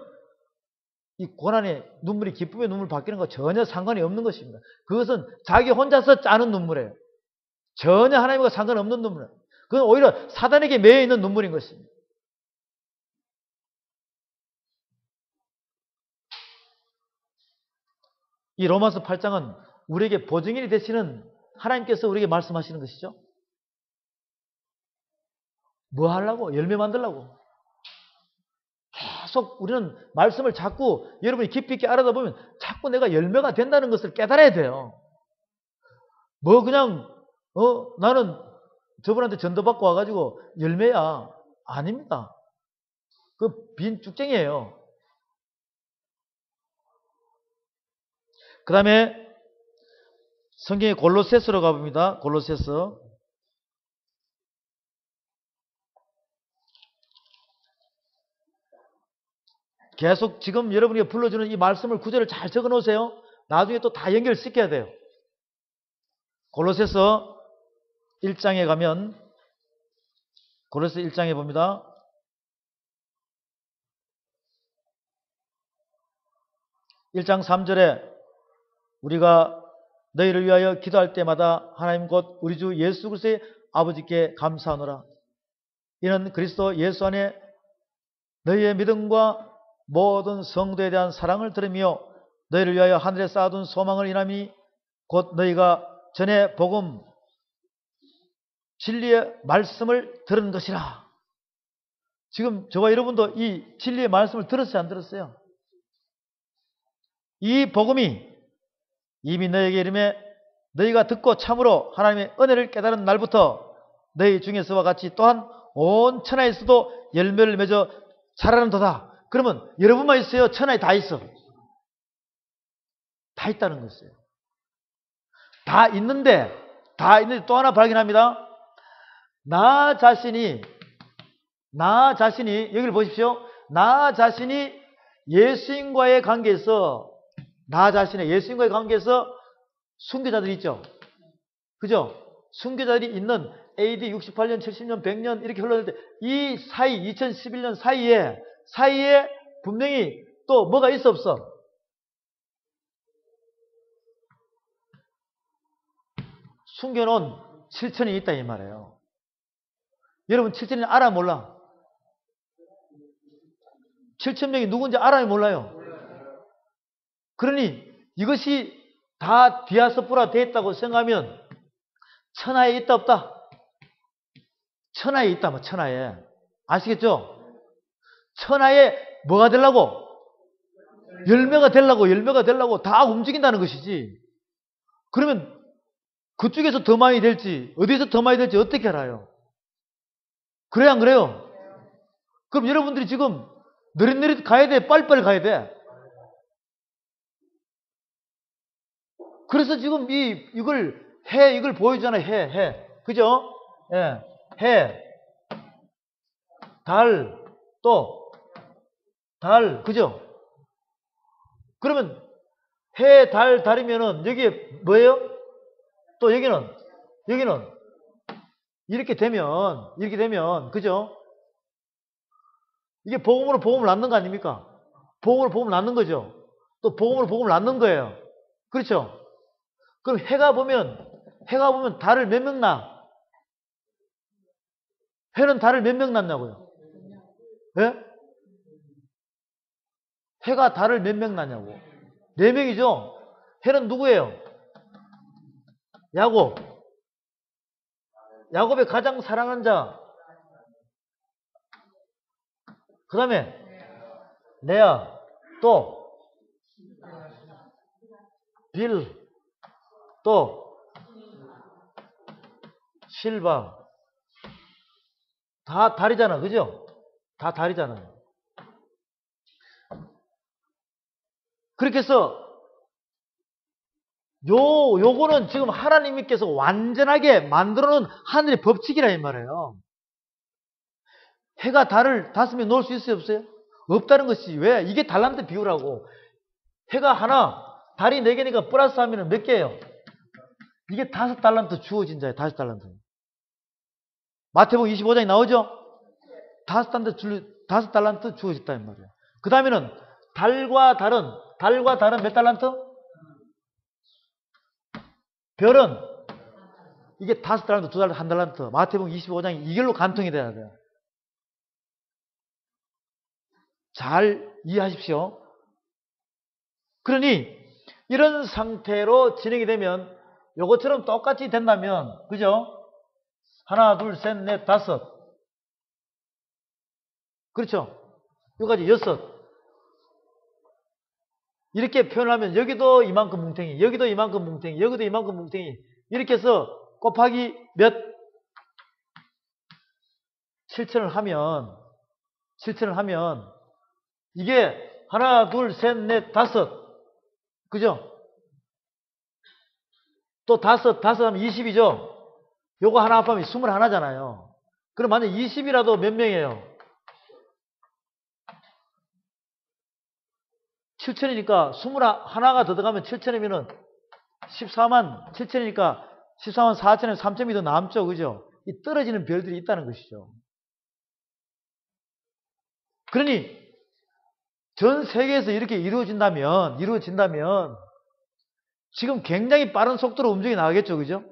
이 고난의 눈물이 기쁨의 눈물 바뀌는 거 전혀 상관이 없는 것입니다. 그것은 자기 혼자서 짜는 눈물이에요. 전혀 하나님과 상관없는 눈물이에요. 그건 오히려 사단에게 매여 있는 눈물인 것입니다. 이 로마서 8장은 우리에게 보증인이 되시는 하나님께서 우리에게 말씀하시는 것이죠. 뭐 하려고? 열매 만들려고. 계속 우리는 말씀을 자꾸 여러분이 깊이 있게 알아다 보면 자꾸 내가 열매가 된다는 것을 깨달아야 돼요. 뭐 그냥 나는 저분한테 전도받고 와가지고 열매야. 아닙니다. 그 빈 쭉쟁이에요. 그 다음에 성경의 골로새서로 가봅니다. 골로새서. 계속 지금 여러분이 불러주는 이 말씀을 구절을 잘 적어 놓으세요. 나중에 또 다 연결시켜야 돼요. 골로새서 1장에 가면, 골로새 1장에 봅니다. 1장 3절에 우리가 너희를 위하여 기도할 때마다 하나님 곧 우리 주 예수 그리스도의 아버지께 감사하노라. 이는 그리스도 예수 안에 너희의 믿음과 모든 성도에 대한 사랑을 들으며 너희를 위하여 하늘에 쌓아둔 소망을 인함이 곧 너희가 전에 복음 진리의 말씀을 들은 것이라. 지금 저와 여러분도 이 진리의 말씀을 들었어요, 안 들었어요? 이 복음이 이미 너희에게 이름에 너희가 듣고 참으로 하나님의 은혜를 깨달은 날부터 너희 중에서와 같이 또한 온 천하에서도 열매를 맺어 자라는도다. 그러면 여러분만 있어요? 천하에 다 있어? 다 있다는 것이에요. 다 있는데 또 하나 발견합니다. 나 자신이 여기를 보십시오. 나 자신이 예수님과의 관계에서, 나 자신의 예수님과의 관계에서 순교자들이 있죠. 그죠? 순교자들이 있는 AD 68년, 70년, 100년 이렇게 흘러갈 때 이 사이 2011년 사이에 분명히 또 뭐가 있어 없어? 숨겨놓은 7천이 있다 이 말이에요. 여러분 7천이 알아 몰라? 7천명이 누군지 알아요 몰라요? 그러니 이것이 다 디아스포라 되어 있다고 생각하면 천하에 있다 없다? 천하에 있다 뭐 천하에. 아시겠죠? 천하에 뭐가 되려고? 열매가 되려고 다 움직인다는 것이지. 그러면 그쪽에서 더 많이 될지 어디에서 더 많이 될지 어떻게 알아요? 그래요 안 그래요? 그럼 여러분들이 지금 느릿느릿 가야 돼? 빨리빨리 가야 돼? 그래서 지금 이걸 보여주잖아요. 해. 그죠? 예. 해. 달. 그죠? 그러면 해, 달이면은 여기에 뭐예요? 또 여기는 이렇게 되면 그죠? 이게 복음으로 복음을 낳는 거 아닙니까? 복음으로 복음을 낳는 거죠. 또 복음으로 복음을 낳는 거예요. 그렇죠? 그럼 해가 보면 달을 몇 명 낳아? 해는 달을 몇 명 낳냐고요? 예? 해가 달을 몇 명 낳냐고. 4명이죠. 해는 누구예요? 야곱. 야곱의 가장 사랑하는 자. 그 다음에 레아. 또 빌. 또 실바. 다 달이잖아. 그죠? 다 달이잖아요. 그렇게 해서 요거는 지금 하나님께서 완전하게 만들어 놓은 하늘의 법칙이라 이 말이에요. 해가 달을 5명 놓을 수 있어요, 없어요? 없다는 것이. 왜? 이게 달란트 비유라고. 해가 하나, 달이 4개니까 플러스 하면 몇 개예요? 이게 5달란트 주어진 자예요. 5달란트. 마태복음 25장에 나오죠? 5달란트 주어졌다 이 말이에요. 그 다음에는 달과 달은 몇 달란트? 별은 이게 5달란트, 2달란트, 1달란트. 마태복음 25장이 이걸로 간통이 돼야 돼요. 잘 이해하십시오. 그러니 이런 상태로 진행이 되면 요것처럼 똑같이 된다면, 그죠? 하나, 둘, 셋, 넷, 다섯. 그렇죠? 여기까지 6. 이렇게 표현하면 여기도 이만큼 뭉탱이, 여기도 이만큼 뭉탱이, 여기도 이만큼 뭉탱이. 이렇게 해서 곱하기 몇? 7천을 하면 이게 하나, 둘, 셋, 넷, 다섯. 그죠? 또 다섯 하면 20이죠? 요거 하나 합하면 21잖아요. 그럼 만약 20이라도 몇 명이에요? 7천이니까 21가 더 들어가면 7천이면은 14만 7천이니까 14만 4천에 3점이 더 남죠. 그죠? 이 떨어지는 별들이 있다는 것이죠. 그러니 전 세계에서 이렇게 이루어진다면 지금 굉장히 빠른 속도로 움직이 나가겠죠. 그죠?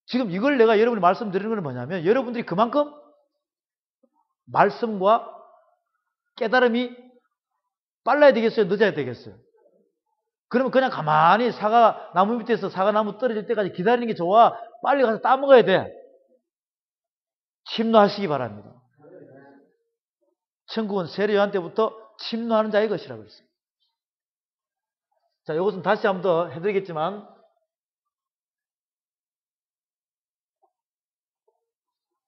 지금 이걸 내가 여러분이 말씀드리는 건 뭐냐면 여러분들이 그만큼 말씀과 깨달음이 빨라야 되겠어요? 늦어야 되겠어요? 그러면 그냥 가만히 나무 밑에서 사과나무 떨어질 때까지 기다리는 게 좋아? 빨리 가서 따먹어야 돼? 침노하시기 바랍니다. 천국은 세례요한때부터 침노하는 자의 것이라고 했어요. 자, 이것은 다시 한 번 더 해드리겠지만,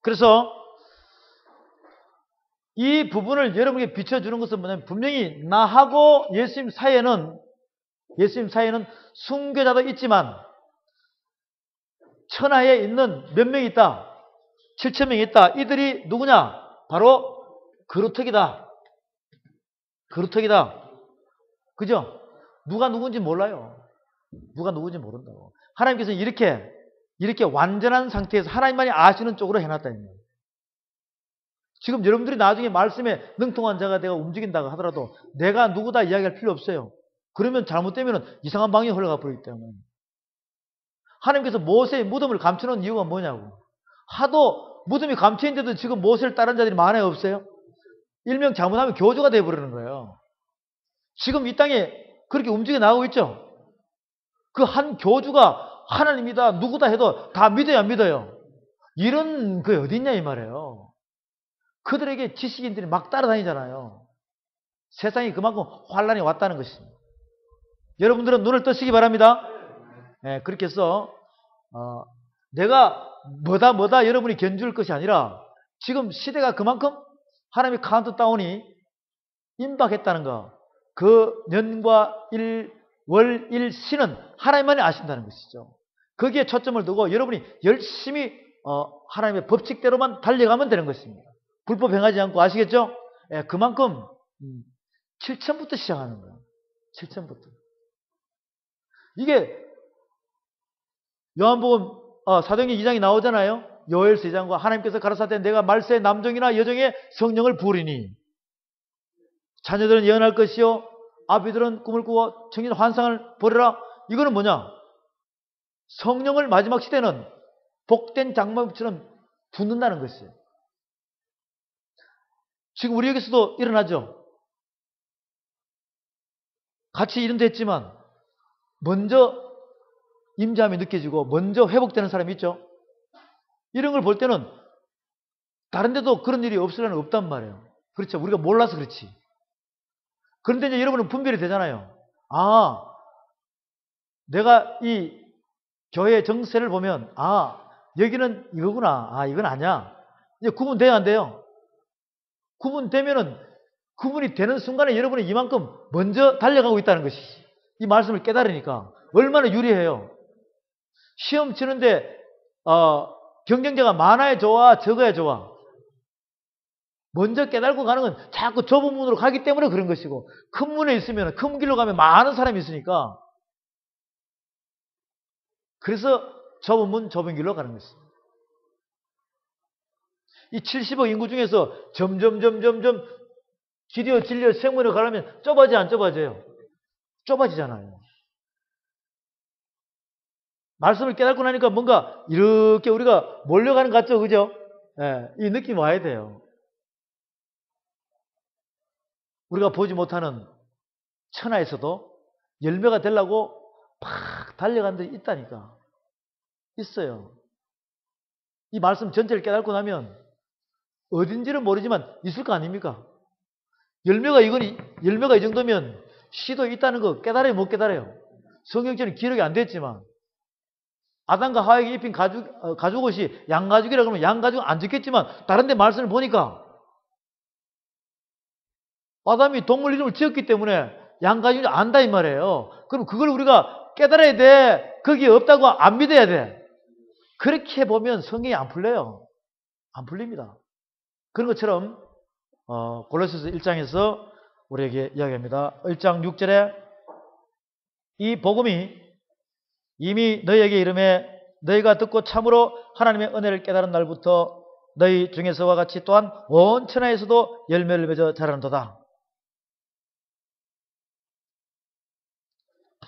그래서 이 부분을 여러분에게 비춰주는 것은 뭐냐면 분명히 나하고 예수님 사이에는 순교자도 있지만 천하에 있는 몇 명이 있다? 7,000명이 있다. 이들이 누구냐? 바로 그루터기다. 그죠? 누가 누군지 몰라요. 누가 누군지 모른다고. 하나님께서는 이렇게 완전한 상태에서 하나님만이 아시는 쪽으로 해놨다는 거예요. 지금 여러분들이 나중에 말씀에 능통한 자가 내가 움직인다고 하더라도 내가 누구다 이야기할 필요 없어요. 그러면 잘못되면 이상한 방향에 흘러가 버리기 때문에. 하나님께서 모세의 무덤을 감춰놓은 이유가 뭐냐고. 하도 무덤이 감춰있는데도 지금 모세를 따르는 자들이 많아요, 없어요? 일명 잘못하면 교주가 되어버리는 거예요. 지금 이 땅에 그렇게 움직여 나가고 있죠? 그 한 교주가 하나님이다, 누구다 해도 다 믿어야 안 믿어요? 이런 그 어딨냐 이 말이에요. 그들에게 지식인들이 막 따라다니잖아요. 세상이 그만큼 환란이 왔다는 것입니다. 여러분들은 눈을 뜨시기 바랍니다. 네, 그렇게 해서 내가 뭐다 여러분이 견줄 것이 아니라 지금 시대가 그만큼 하나님의 카운트다운이 임박했다는 거. 그 년과 월, 일, 시는 하나님만이 아신다는 것이죠. 거기에 초점을 두고 여러분이 열심히 하나님의 법칙대로만 달려가면 되는 것입니다. 불법 행하지 않고. 아시겠죠? 예, 그만큼 7천부터 시작하는 거예요. 7천부터. 이게 요한복음 사도행전 2장이 나오잖아요. 요엘서 2장과 하나님께서 가라사대 내가 말세에 남종이나 여종의 성령을 부으리니 자녀들은 예언할 것이요 아비들은 꿈을 꾸고 청년 환상을 보리라. 이거는 뭐냐? 성령을 마지막 시대는 복된 장막처럼 붓는다는 것이에요. 지금 우리 여기서도 일어나죠. 같이 일은 됐지만 먼저 임재함이 느껴지고 먼저 회복되는 사람이 있죠. 이런 걸 볼 때는 다른 데도 그런 일이 없을 리는 없단 말이에요. 그렇죠. 우리가 몰라서 그렇지. 그런데 이제 여러분은 분별이 되잖아요. 아, 내가 이 교회 정세를 보면 여기는 이거구나. 이건 아니야. 이제 구분돼야 안 돼요. 구분되면은 구분이 되는 순간에 여러분이 이만큼 먼저 달려가고 있다는 것이 이 말씀을 깨달으니까 얼마나 유리해요. 시험 치는데 경쟁자가 많아야 좋아, 적어야 좋아. 먼저 깨달고 가는 건 자꾸 좁은 문으로 가기 때문에 그런 것이고 큰 문에 있으면 큰 길로 가면 많은 사람이 있으니까 그래서 좁은 문, 좁은 길로 가는 것입니다. 이 70억 인구 중에서 점점 길이어 진리어 생문으로 가려면 좁아져 안 좁아져요? 좁아지잖아요. 말씀을 깨닫고 나니까 뭔가 이렇게 우리가 몰려가는 것 같죠? 그죠? 예, 이 느낌 와야 돼요. 우리가 보지 못하는 천하에서도 열매가 되려고 팍 달려간 들이 있다니까. 있어요. 이 말씀 전체를 깨닫고 나면 어딘지는 모르지만 있을 거 아닙니까? 열매가 이 정도면 씨도 있다는 거 깨달아요, 못 깨달아요? 성경처럼 기록이 안 됐지만 아담과 하와에게 입힌 가죽옷이 양가죽이라 그러면 양가죽은 안 적겠지만 다른 데 말씀을 보니까 아담이 동물 이름을 지었기 때문에 양가죽이 안다 이 말이에요. 그럼 그걸 우리가 깨달아야 돼. 거기에 없다고 안 믿어야 돼. 그렇게 보면 성경이 안 풀려요. 안 풀립니다. 그런 것처럼 골로새서 1장에서 우리에게 이야기합니다. 1장 6절에 이 복음이 이미 너희에게 이름에 너희가 듣고 참으로 하나님의 은혜를 깨달은 날부터 너희 중에서와 같이 또한 온 천하에서도 열매를 맺어 자라는도다.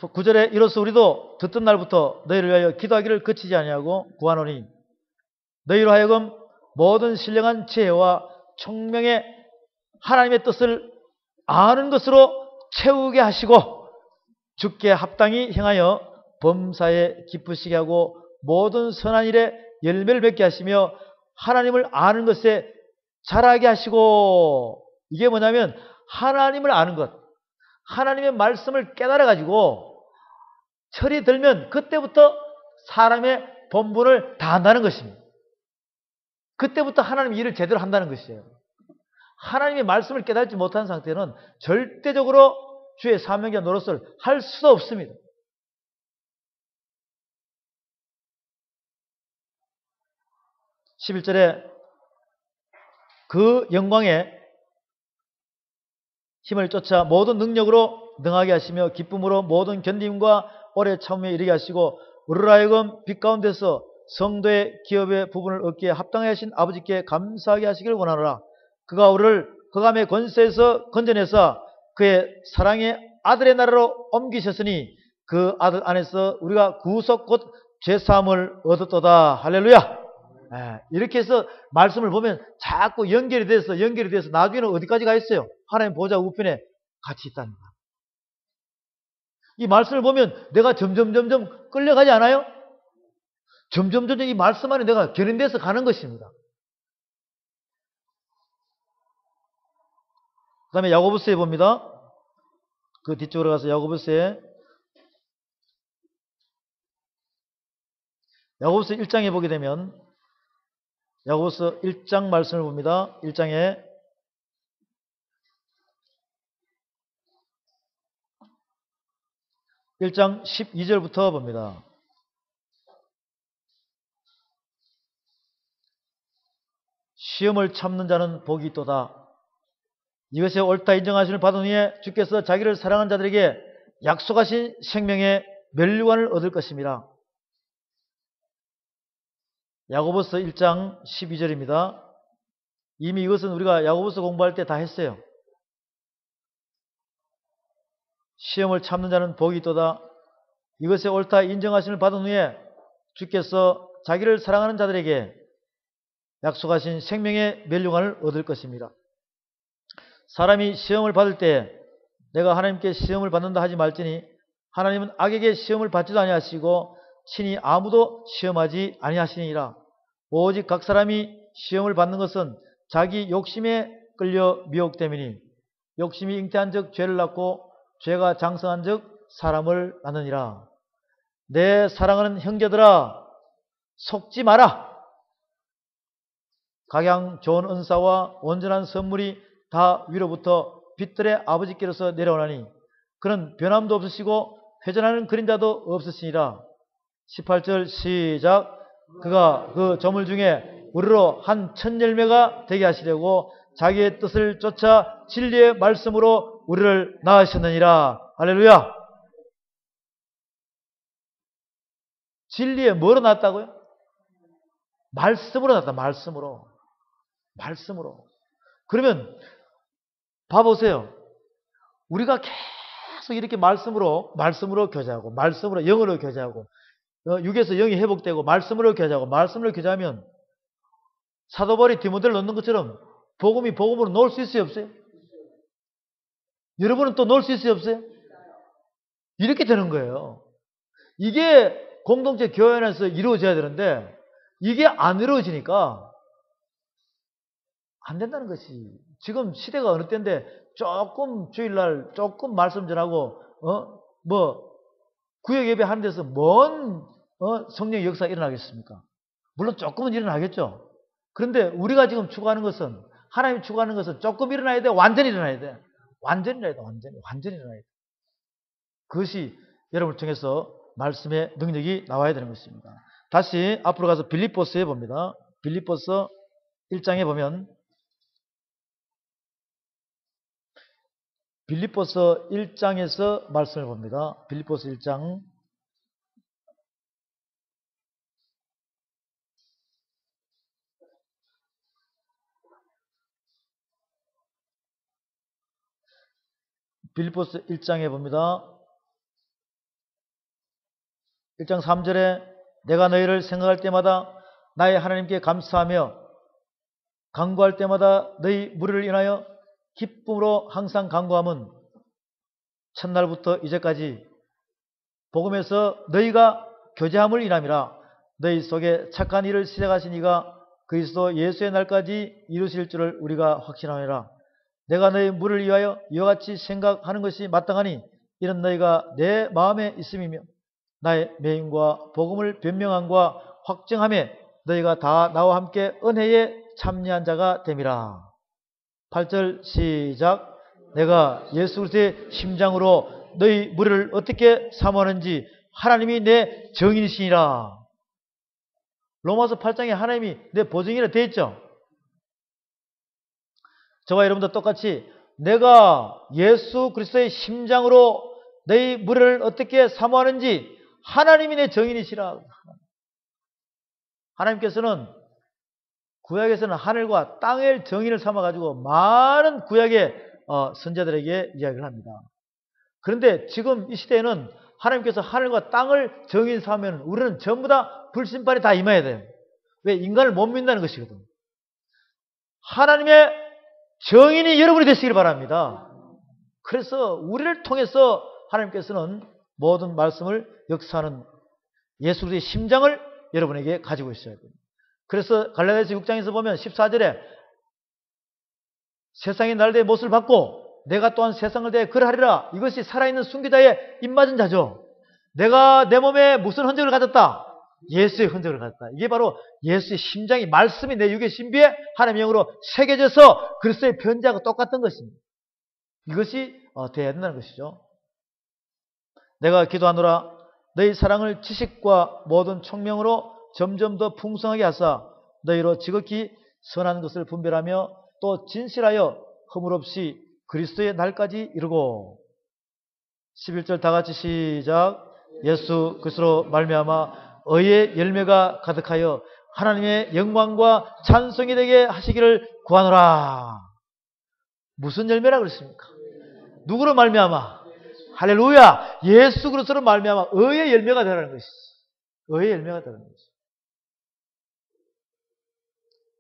9절에 이로써 우리도 듣던 날부터 너희를 위하여 기도하기를 그치지 아니하고 구하노니 너희로 하여금 모든 신령한 지혜와 총명의 하나님의 뜻을 아는 것으로 채우게 하시고 주께 합당히 행하여 범사에 기쁘시게 하고 모든 선한 일에 열매를 맺게 하시며 하나님을 아는 것에 자라게 하시고 이게 뭐냐면 하나님을 아는 것, 하나님의 말씀을 깨달아가지고 철이 들면 그때부터 사람의 본분을 다한다는 것입니다. 그때부터 하나님의 일을 제대로 한다는 것이에요. 하나님의 말씀을 깨닫지 못한 상태는 절대적으로 주의 사명과 노릇을 할 수 없습니다. (11절에) 그 영광의 힘을 쫓아 모든 능력으로 능하게 하시며 기쁨으로 모든 견딤과 오래 참음에 이르게 하시고 우리로 하여금 빛 가운데서 성도의 기업의 부분을 얻기에 합당하게 하신 아버지께 감사하게 하시기를 원하노라. 그가 우리를 흑암의 권세에서 건져내사 그의 사랑의 아들의 나라로 옮기셨으니 그 아들 안에서 우리가 구속 곧 죄사함을 얻었도다. 할렐루야. 이렇게 해서 말씀을 보면 자꾸 연결이 돼서 나중에는 어디까지 가 있어요? 하나님 보좌 우편에 같이 있다는 거야. 이 말씀을 보면 내가 점점 끌려가지 않아요? 점점 이 말씀 안에 내가 견인돼서 가는 것입니다. 그 다음에 야고보서에 봅니다. 그 뒤쪽으로 가서 야고보서 1장에 보게 되면 야고보서 1장 말씀을 봅니다. 1장에 1장 12절부터 봅니다. 시험을 참는 자는 복이 있도다. 이것에 옳다 인정하심을 받은 후에 주께서 자기를 사랑하는 자들에게 약속하신 생명의 면류관을 얻을 것입니다. 야고보서 1장 12절입니다. 이미 이것은 우리가 야고보서 공부할 때 다 했어요. 시험을 참는 자는 복이 있도다. 이것에 옳다 인정하심을 받은 후에 주께서 자기를 사랑하는 자들에게 약속하신 생명의 면류관을 얻을 것입니다. 사람이 시험을 받을 때 내가 하나님께 시험을 받는다 하지 말지니 하나님은 악에게 시험을 받지도 아니하시고 친히 아무도 시험하지 아니하시니라. 오직 각 사람이 시험을 받는 것은 자기 욕심에 끌려 미혹됨이니 욕심이 잉태한 즉 죄를 낳고 죄가 장성한 즉 사람을 낳느니라. 내 사랑하는 형제들아, 속지 마라. 각양 좋은 은사와 온전한 선물이 다 위로부터 빛들의 아버지께로서 내려오나니 그는 변함도 없으시고 회전하는 그림자도 없으시니라. 18절 시작. 그가 그 저물 중에 우리로 한 천 열매가 되게 하시려고 자기의 뜻을 쫓아 진리의 말씀으로 우리를 낳으셨느니라. 할렐루야. 진리에 뭐로 낳았다고요? 말씀으로 낳았다. 말씀으로. 그러면 봐보세요. 우리가 계속 이렇게 말씀으로 교제하고 말씀으로 영으로 교제하고 육에서 영이 회복되고 말씀으로 교제하면 사도 바울이 디모데를 넣는 것처럼 복음이 복음으로 놓을 수 있어요, 없어요? 여러분은 또 놓을 수 있어요, 없어요? 이렇게 되는 거예요. 이게 공동체 교회 안에서 이루어져야 되는데 이게 안 이루어지니까 안 된다는 것이. 지금 시대가 어느 때인데 조금 주일날 조금 말씀 전하고 구역 예배 하는 데서 뭔 성령의 역사가 일어나겠습니까? 물론 조금은 일어나겠죠. 그런데 우리가 지금 추구하는 것은, 하나님이 추구하는 것은 조금 일어나야 돼, 완전히 일어나야 돼. 완전히 일어나야 돼. 그것이 여러분을 통해서 말씀의 능력이 나와야 되는 것입니다. 다시 앞으로 가서 빌립보서에 봅니다. 빌립보서 1장에 보면 빌립보서 1장에서 말씀을 봅니다. 빌립보서 1장 1장에 봅니다. 1장 3절에 내가 너희를 생각할 때마다 나의 하나님께 감사하며 간구할 때마다 너희 무리를 인하여 기쁨으로 항상 간구함은 첫날부터 이제까지 복음에서 너희가 교제함을 인함이라. 너희 속에 착한 일을 시작하신 이가 그리스도 예수의 날까지 이루실 줄을 우리가 확신하노라. 내가 너희 무리를 위하여 이와 같이 생각하는 것이 마땅하니 이는 너희가 내 마음에 있음이며 나의 매임과 복음을 변명함과 확증함에 너희가 다 나와 함께 은혜에 참여한 자가 됨이라. 8절 시작. 내가 예수 그리스도의 심장으로 너희 무리를 어떻게 사모하는지 하나님이 내 정인이시니라. 로마서 8장에 하나님이 내 보증이라 되어 있죠. 저와 여러분도 똑같이 내가 예수 그리스도의 심장으로 너희 무리를 어떻게 사모하는지 하나님이 내 정인이시라. 하나님께서는 구약에서는 하늘과 땅의 정인을 삼아가지고 많은 구약의 선자들에게 이야기를 합니다. 그런데 지금 이 시대에는 하나님께서 하늘과 땅을 정인 삼으면 우리는 전부 다 불신발이 다 임해야 돼요. 왜? 인간을 못 믿는다는 것이거든. 하나님의 정인이 여러분이 되시길 바랍니다. 그래서 우리를 통해서 하나님께서는 모든 말씀을 역사하는 예수 그리스도의 심장을 여러분에게 가지고 있어야 돼요. 그래서 갈라디아서 6장에서 보면 14절에 세상이 나를 대해 못을 받고 내가 또한 세상을 대해 그러하리라. 이것이 살아있는 순교자의 입맞은 자죠. 내가 내 몸에 무슨 흔적을 가졌다? 예수의 흔적을 가졌다. 이게 바로 예수의 심장이, 말씀이 내 육의 신비에 하나님의 영으로 새겨져서 그리스도의 편지하고 똑같은 것입니다. 이것이 되어야 된다는 것이죠. 내가 기도하노라. 너희 사랑을 지식과 모든 총명으로 점점 더 풍성하게 하사 너희로 지극히 선한 것을 분별하며 또 진실하여 허물 없이 그리스도의 날까지 이루고. 11절 다 같이 시작. 예수 그리스도로 말미암아 의의 열매가 가득하여 하나님의 영광과 찬송이 되게 하시기를 구하노라. 무슨 열매라 그랬습니까? 누구로 말미암아? 할렐루야. 예수 그리스도로 말미암아 의의 열매가 되라는 것이지. 의의 열매가 되라는 것이지.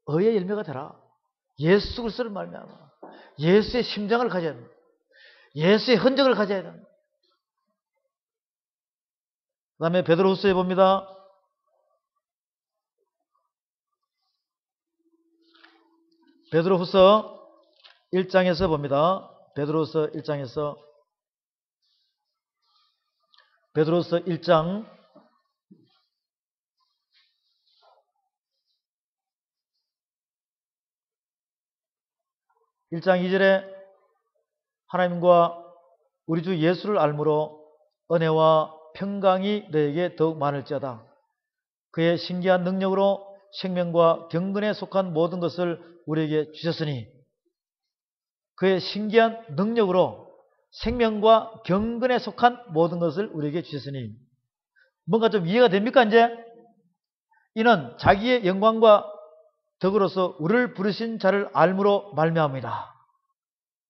의의 열매가 되라. 예수 그리스도를 말미암아 예수의 심장을 가져야 합니다. 예수의 흔적을 가져야 됩니다. 그 다음에 베드로후서에 봅니다. 베드로후서 1장에서 봅니다. 베드로후서 1장에서 베드로후서 1장 1장 2절에 하나님과 우리 주 예수를 알므로 은혜와 평강이 너에게 더욱 많을지어다. 그의 신기한 능력으로 생명과 경건에 속한 모든 것을 우리에게 주셨으니, 그의 신기한 능력으로 생명과 경건에 속한 모든 것을 우리에게 주셨으니, 뭔가 좀 이해가 됩니까 이제? 이는 자기의 영광과 덕으로서 우리를 부르신 자를 알므로 말미암이다.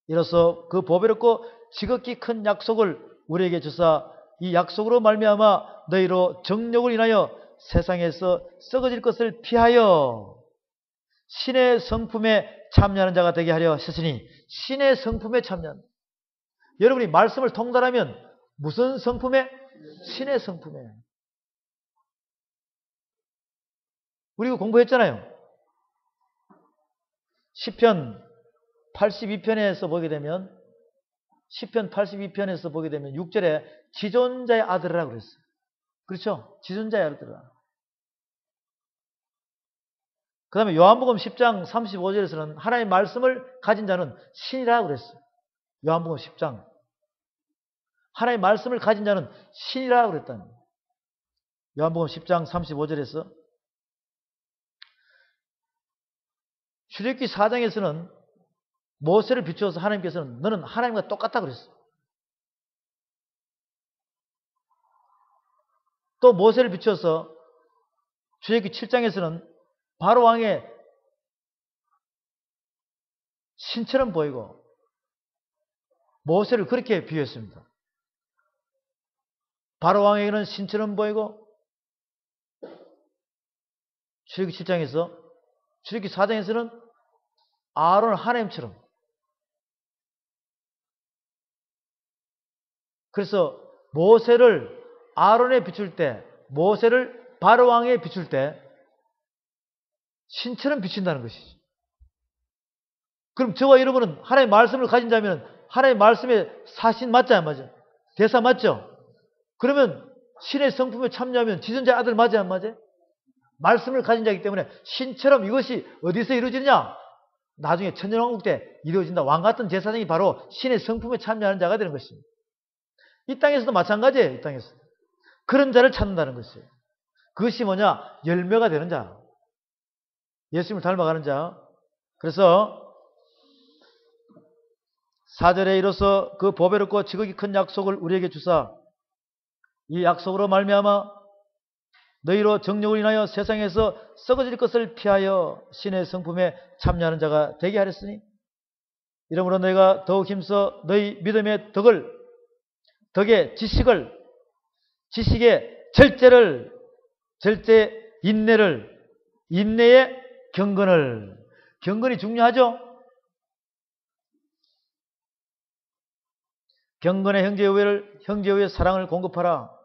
이로써 그 보배롭고 지극히 큰 약속을 우리에게 주사 이 약속으로 말미암아 너희로 정욕을 인하여 세상에서 썩어질 것을 피하여 신의 성품에 참여하는 자가 되게 하려 하셨으니, 신의 성품에 참여하는, 여러분이 말씀을 통달하면 무슨 성품에? 신의 성품에. 우리가 공부했잖아요. 시편 82편에서 보게 되면, 시편 82편에서 보게 되면 6절에 지존자의 아들이라고 그랬어요. 그렇죠? 지존자의 아들이라. 그 다음에 요한복음 10장 35절에서는 하나님의 말씀을 가진 자는 신이라고 그랬어요. 요한복음 10장. 하나님의 말씀을 가진 자는 신이라고 그랬다는 거예요. 요한복음 10장 35절에서. 출애굽기 4장에서는 모세를 비추어서 하나님께서는 너는 하나님과 똑같다 그랬어요. 또 모세를 비추어서 출애굽기 7장에서는 바로 왕의 신처럼 보이고 모세를 그렇게 비유했습니다. 바로 왕에게는 신처럼 보이고, 출애굽기 7장에서, 출애굽기 4장에서는 아론을 하나님처럼. 그래서 모세를 아론에 비출 때, 모세를 바로 왕에 비출 때 신처럼 비춘다는 것이죠. 그럼 저와 여러분은 하나님의 말씀을 가진 자면 하나님의 말씀에 사신 맞지 안 맞아요? 대사 맞죠? 그러면 신의 성품에 참여하면 지존자의 아들 맞아요 안 맞아요? 말씀을 가진 자이기 때문에 신처럼 이것이 어디서 이루어지느냐? 나중에 천년왕국 때 이루어진다. 왕같은 제사장이 바로 신의 성품에 참여하는 자가 되는 것입니다. 이 땅에서도 마찬가지예요. 이 땅에서 그런 자를 찾는다는 것이에요. 그것이 뭐냐? 열매가 되는 자, 예수님을 닮아가는 자. 그래서 4절에 이로써 그 보배롭고 지극히 큰 약속을 우리에게 주사 이 약속으로 말미암아 너희로 정욕을 인하여 세상에서 썩어질 것을 피하여 신의 성품에 참여하는 자가 되게 하렸으니, 이러므로 너희가 더욱 힘써 너희 믿음의 덕의 지식의 절제 인내의 경건이 중요하죠. 경건의 형제의 사랑을 공급하라.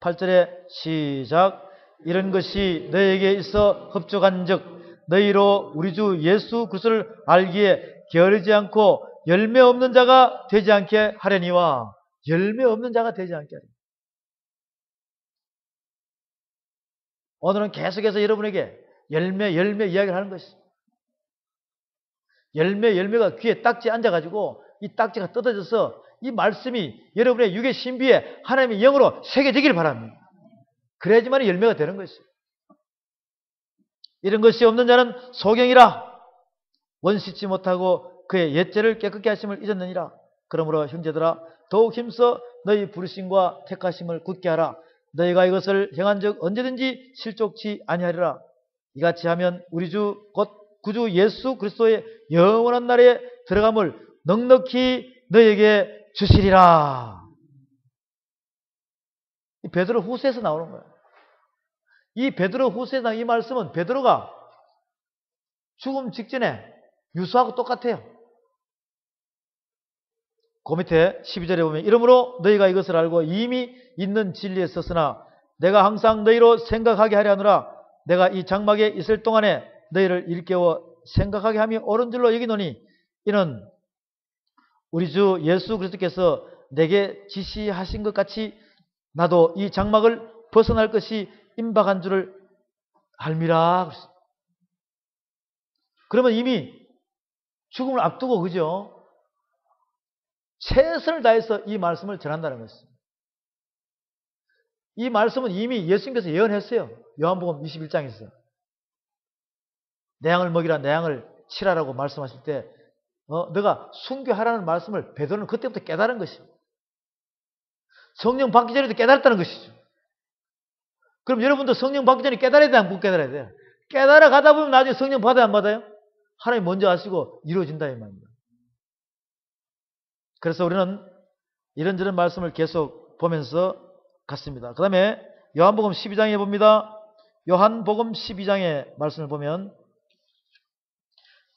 8절에 시작. 이런 것이 너희에게 있어 흡족한즉 너희로 우리 주 예수 그리스도를 알기에 게으르지 않고 열매 없는 자가 되지 않게 하려니와. 열매 없는 자가 되지 않게 하려니. 오늘은 계속해서 여러분에게 열매 이야기를 하는 것이죠. 열매가 귀에 딱지에 앉아가지고 이 딱지가 뜯어져서 이 말씀이 여러분의 육의 신비에 하나님의 영으로 새겨지길 바랍니다. 그래야지만 열매가 되는 것이에요. 이런 것이 없는 자는 소경이라. 원씻지 못하고 그의 옛죄를 깨끗게 하심을 잊었느니라. 그러므로 형제들아 더욱 힘써 너희 부르심과 택하심을 굳게 하라. 너희가 이것을 행한 적 언제든지 실족치 아니하리라. 이같이 하면 우리 주 곧 구주 예수 그리스도의 영원한 날에 들어감을 넉넉히 너희에게 주시리라. 이 베드로 후서에서 나오는 거예요. 이 베드로 후서에 나온 이 말씀은 베드로가 죽음 직전에 유수하고 똑같아요. 그 밑에 12절에 보면 이러므로 너희가 이것을 알고 이미 있는 진리에 섰으나 내가 항상 너희로 생각하게 하려 하노라. 내가 이 장막에 있을 동안에 너희를 일깨워 생각하게 함이 옳은 줄로 여기노니 이는 우리 주 예수 그리스도께서 내게 지시하신 것 같이 나도 이 장막을 벗어날 것이 임박한 줄을 알미라. 그러면 이미 죽음을 앞두고 그죠? 최선을 다해서 이 말씀을 전한다는 것입니다. 이 말씀은 이미 예수님께서 예언했어요. 요한복음 21장에서. 내 양을 먹이라 내 양을 치라라고 말씀하실 때 너가 순교하라는 말씀을 베드로는 그때부터 깨달은 것입니다. 성령 받기 전에도 깨달았다는 것이죠. 그럼 여러분도 성령 받기 전에 깨달아야 돼, 안 깨달아야 돼요? 깨달아 가다 보면 나중에 성령 받아요, 안 받아요? 하나님 먼저 하시고 이루어진다 이 말입니다. 그래서 우리는 이런저런 말씀을 계속 보면서 갔습니다. 그 다음에 요한복음 12장에 봅니다. 요한복음 12장의 말씀을 보면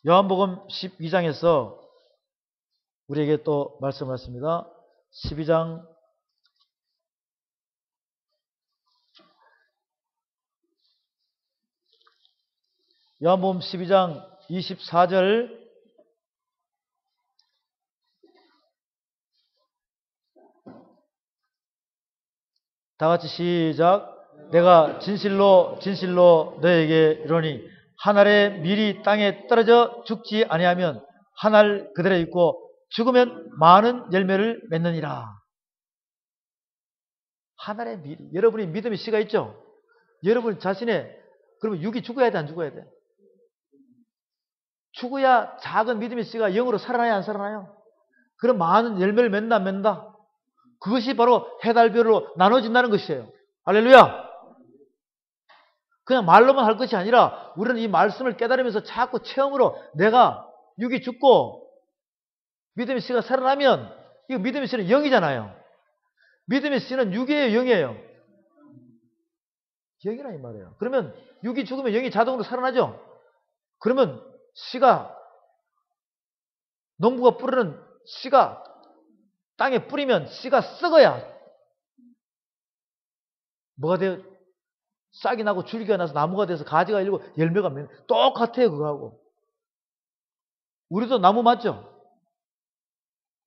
요한복음 12장에서 우리에게 또 말씀하셨습니다. 12장 요한복음 12장 24절 다 같이 시작. 내가 진실로 진실로 너에게 이르노니 한 알의 밀이 땅에 떨어져 죽지 아니하면 한 알 그대로 있고 죽으면 많은 열매를 맺느니라. 한 알의 밀이. 여러분이 믿음의 씨가 있죠? 여러분 자신의 그러면 육이 죽어야 돼, 안 죽어야 돼? 죽어야 작은 믿음의 씨가 영으로 살아나야 안 살아나요? 그럼 많은 열매를 맺는다 안 맺는다? 그것이 바로 해달별로 나눠진다는 것이에요. 할렐루야! 그냥 말로만 할 것이 아니라 우리는 이 말씀을 깨달으면서 자꾸 체험으로 내가 육이 죽고 믿음의 씨가 살아나면 이거 믿음의 씨는 영이잖아요. 믿음의 씨는 육이에요, 영이에요? 영이라 이 말이에요. 그러면 육이 죽으면 영이 자동으로 살아나죠? 그러면 씨가 농부가 뿌리는 씨가 땅에 뿌리면 씨가 썩어야 뭐가 돼요? 싹이 나고 줄기가 나서 나무가 돼서 가지가 일고 열매가 맺는 똑같아요 그거하고. 우리도 나무 맞죠?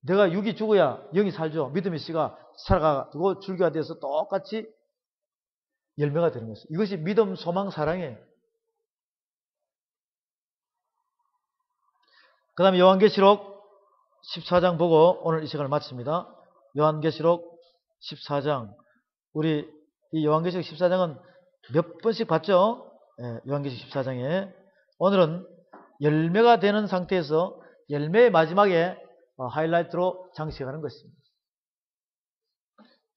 내가 육이 죽어야 영이 살죠. 믿음의 씨가 살아가고 줄기가 돼서 똑같이 열매가 되는 것이죠. 이것이 믿음, 소망, 사랑이에요. 그 다음에 요한계시록 14장 보고 오늘 이 시간을 마칩니다. 요한계시록 14장. 우리 이 요한계시록 14장은 몇 번씩 봤죠? 예, 요한계시록 14장에. 오늘은 열매가 되는 상태에서 열매의 마지막에 하이라이트로 장식하는 것입니다.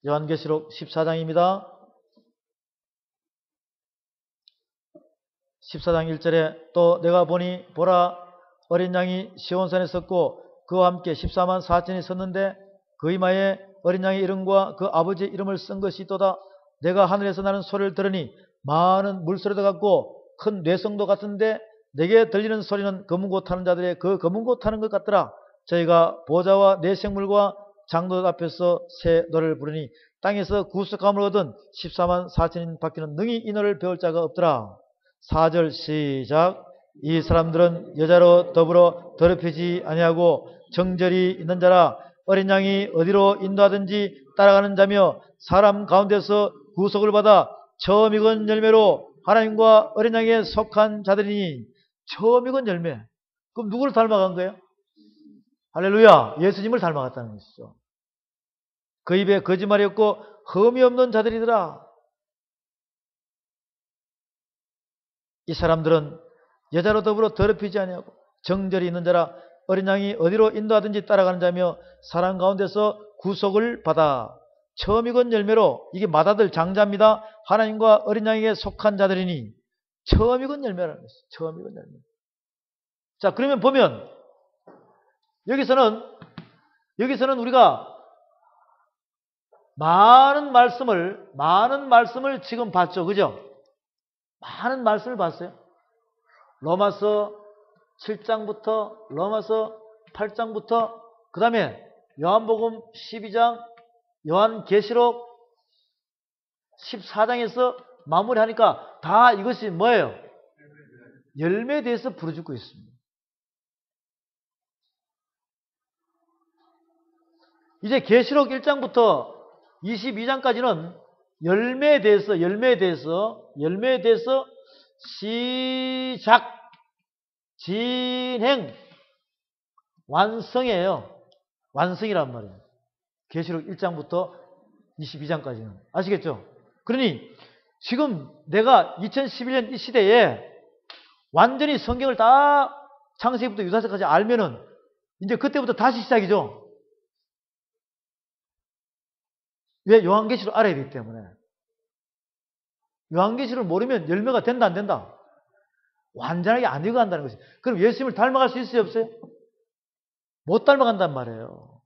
요한계시록 14장입니다. 14장 1절에 또 내가 보니 보라 어린 양이 시온산에 섰고 그와 함께 14만 4천이 섰는데 그 이마에 어린 양의 이름과 그 아버지의 이름을 쓴 것이 있도다. 내가 하늘에서 나는 소리를 들으니 많은 물소리도 같고 큰 뇌성도 같은데 내게 들리는 소리는 검은고 타는 자들의 그 검은고 타는 것 같더라. 저희가 보좌와 내 생물과 장로들 앞에서 새 노래를 부르니 땅에서 구속함을 얻은 14만 4천인 밖에는 능히 이 노래를 배울 자가 없더라. 4절 시작. 이 사람들은 여자로 더불어 더럽히지 아니하고 정절이 있는 자라. 어린 양이 어디로 인도하든지 따라가는 자며 사람 가운데서 구속을 받아 처음 익은 열매로 하나님과 어린 양에 속한 자들이니. 처음 익은 열매. 그럼 누구를 닮아간 거예요? 할렐루야. 예수님을 닮아갔다는 것이죠. 그 입에 거짓말이 없고 흠이 없는 자들이더라. 이 사람들은 여자로 더불어 더럽히지 아니하고 정절이 있는 자라. 어린 양이 어디로 인도하든지 따라가는 자며 사람 가운데서 구속을 받아 처음 익은 열매로, 이게 맏아들 장자입니다. 하나님과 어린 양에게 속한 자들이니. 처음 익은 열매라는 것이죠. 처음 익은 열매. 자, 그러면 보면 여기서는 우리가 많은 말씀을 지금 봤죠. 그죠? 많은 말씀을 봤어요. 로마서 7장부터 로마서 8장부터 그 다음에 요한복음 12장, 요한계시록 14장에서 마무리하니까 다 이것이 뭐예요? 열매에 대해서 부르짖고 있습니다. 이제 계시록 1장부터 22장까지는 열매에 대해서 시작, 진행, 완성이에요. 완성이란 말이에요. 계시록 1장부터 22장까지는. 아시겠죠? 그러니 지금 내가 2011년 이 시대에 완전히 성경을 다 창세기부터 유다서까지 알면은 이제 그때부터 다시 시작이죠. 왜? 요한계시를 알아야 되기 때문에. 요한계시를 모르면 열매가 된다 안 된다? 완전하게 안 익어간다는 것이. 그럼 예수님을 닮아갈 수 있어요 없어요? 못 닮아간단 말이에요.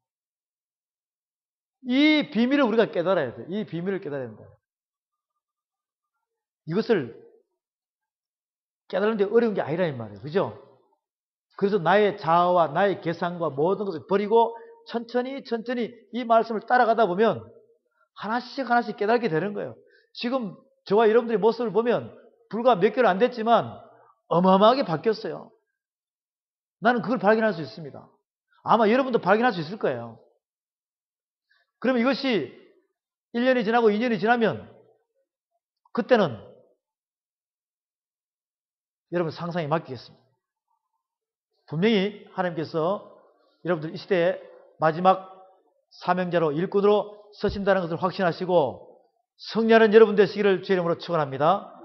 이 비밀을 우리가 깨달아야 돼. 이 비밀을 깨달아야 된다. 이것을 깨달는데 어려운 게 아니라 이 말이에요. 그죠? 그래서 나의 자아와 나의 계산과 모든 것을 버리고 천천히 이 말씀을 따라가다 보면 하나씩 깨닫게 되는 거예요. 지금 저와 여러분들의 모습을 보면 불과 몇 개월 안 됐지만 어마어마하게 바뀌었어요. 나는 그걸 발견할 수 있습니다. 아마 여러분도 발견할 수 있을 거예요. 그러면 이것이 1년이 지나고 2년이 지나면 그때는 여러분 상상이 맡기겠습니다. 분명히 하나님께서 여러분들 이 시대에 마지막 사명자로 일꾼으로 서신다는 것을 확신하시고 승리하는 여러분 되시기를 주의 이름으로 축원합니다.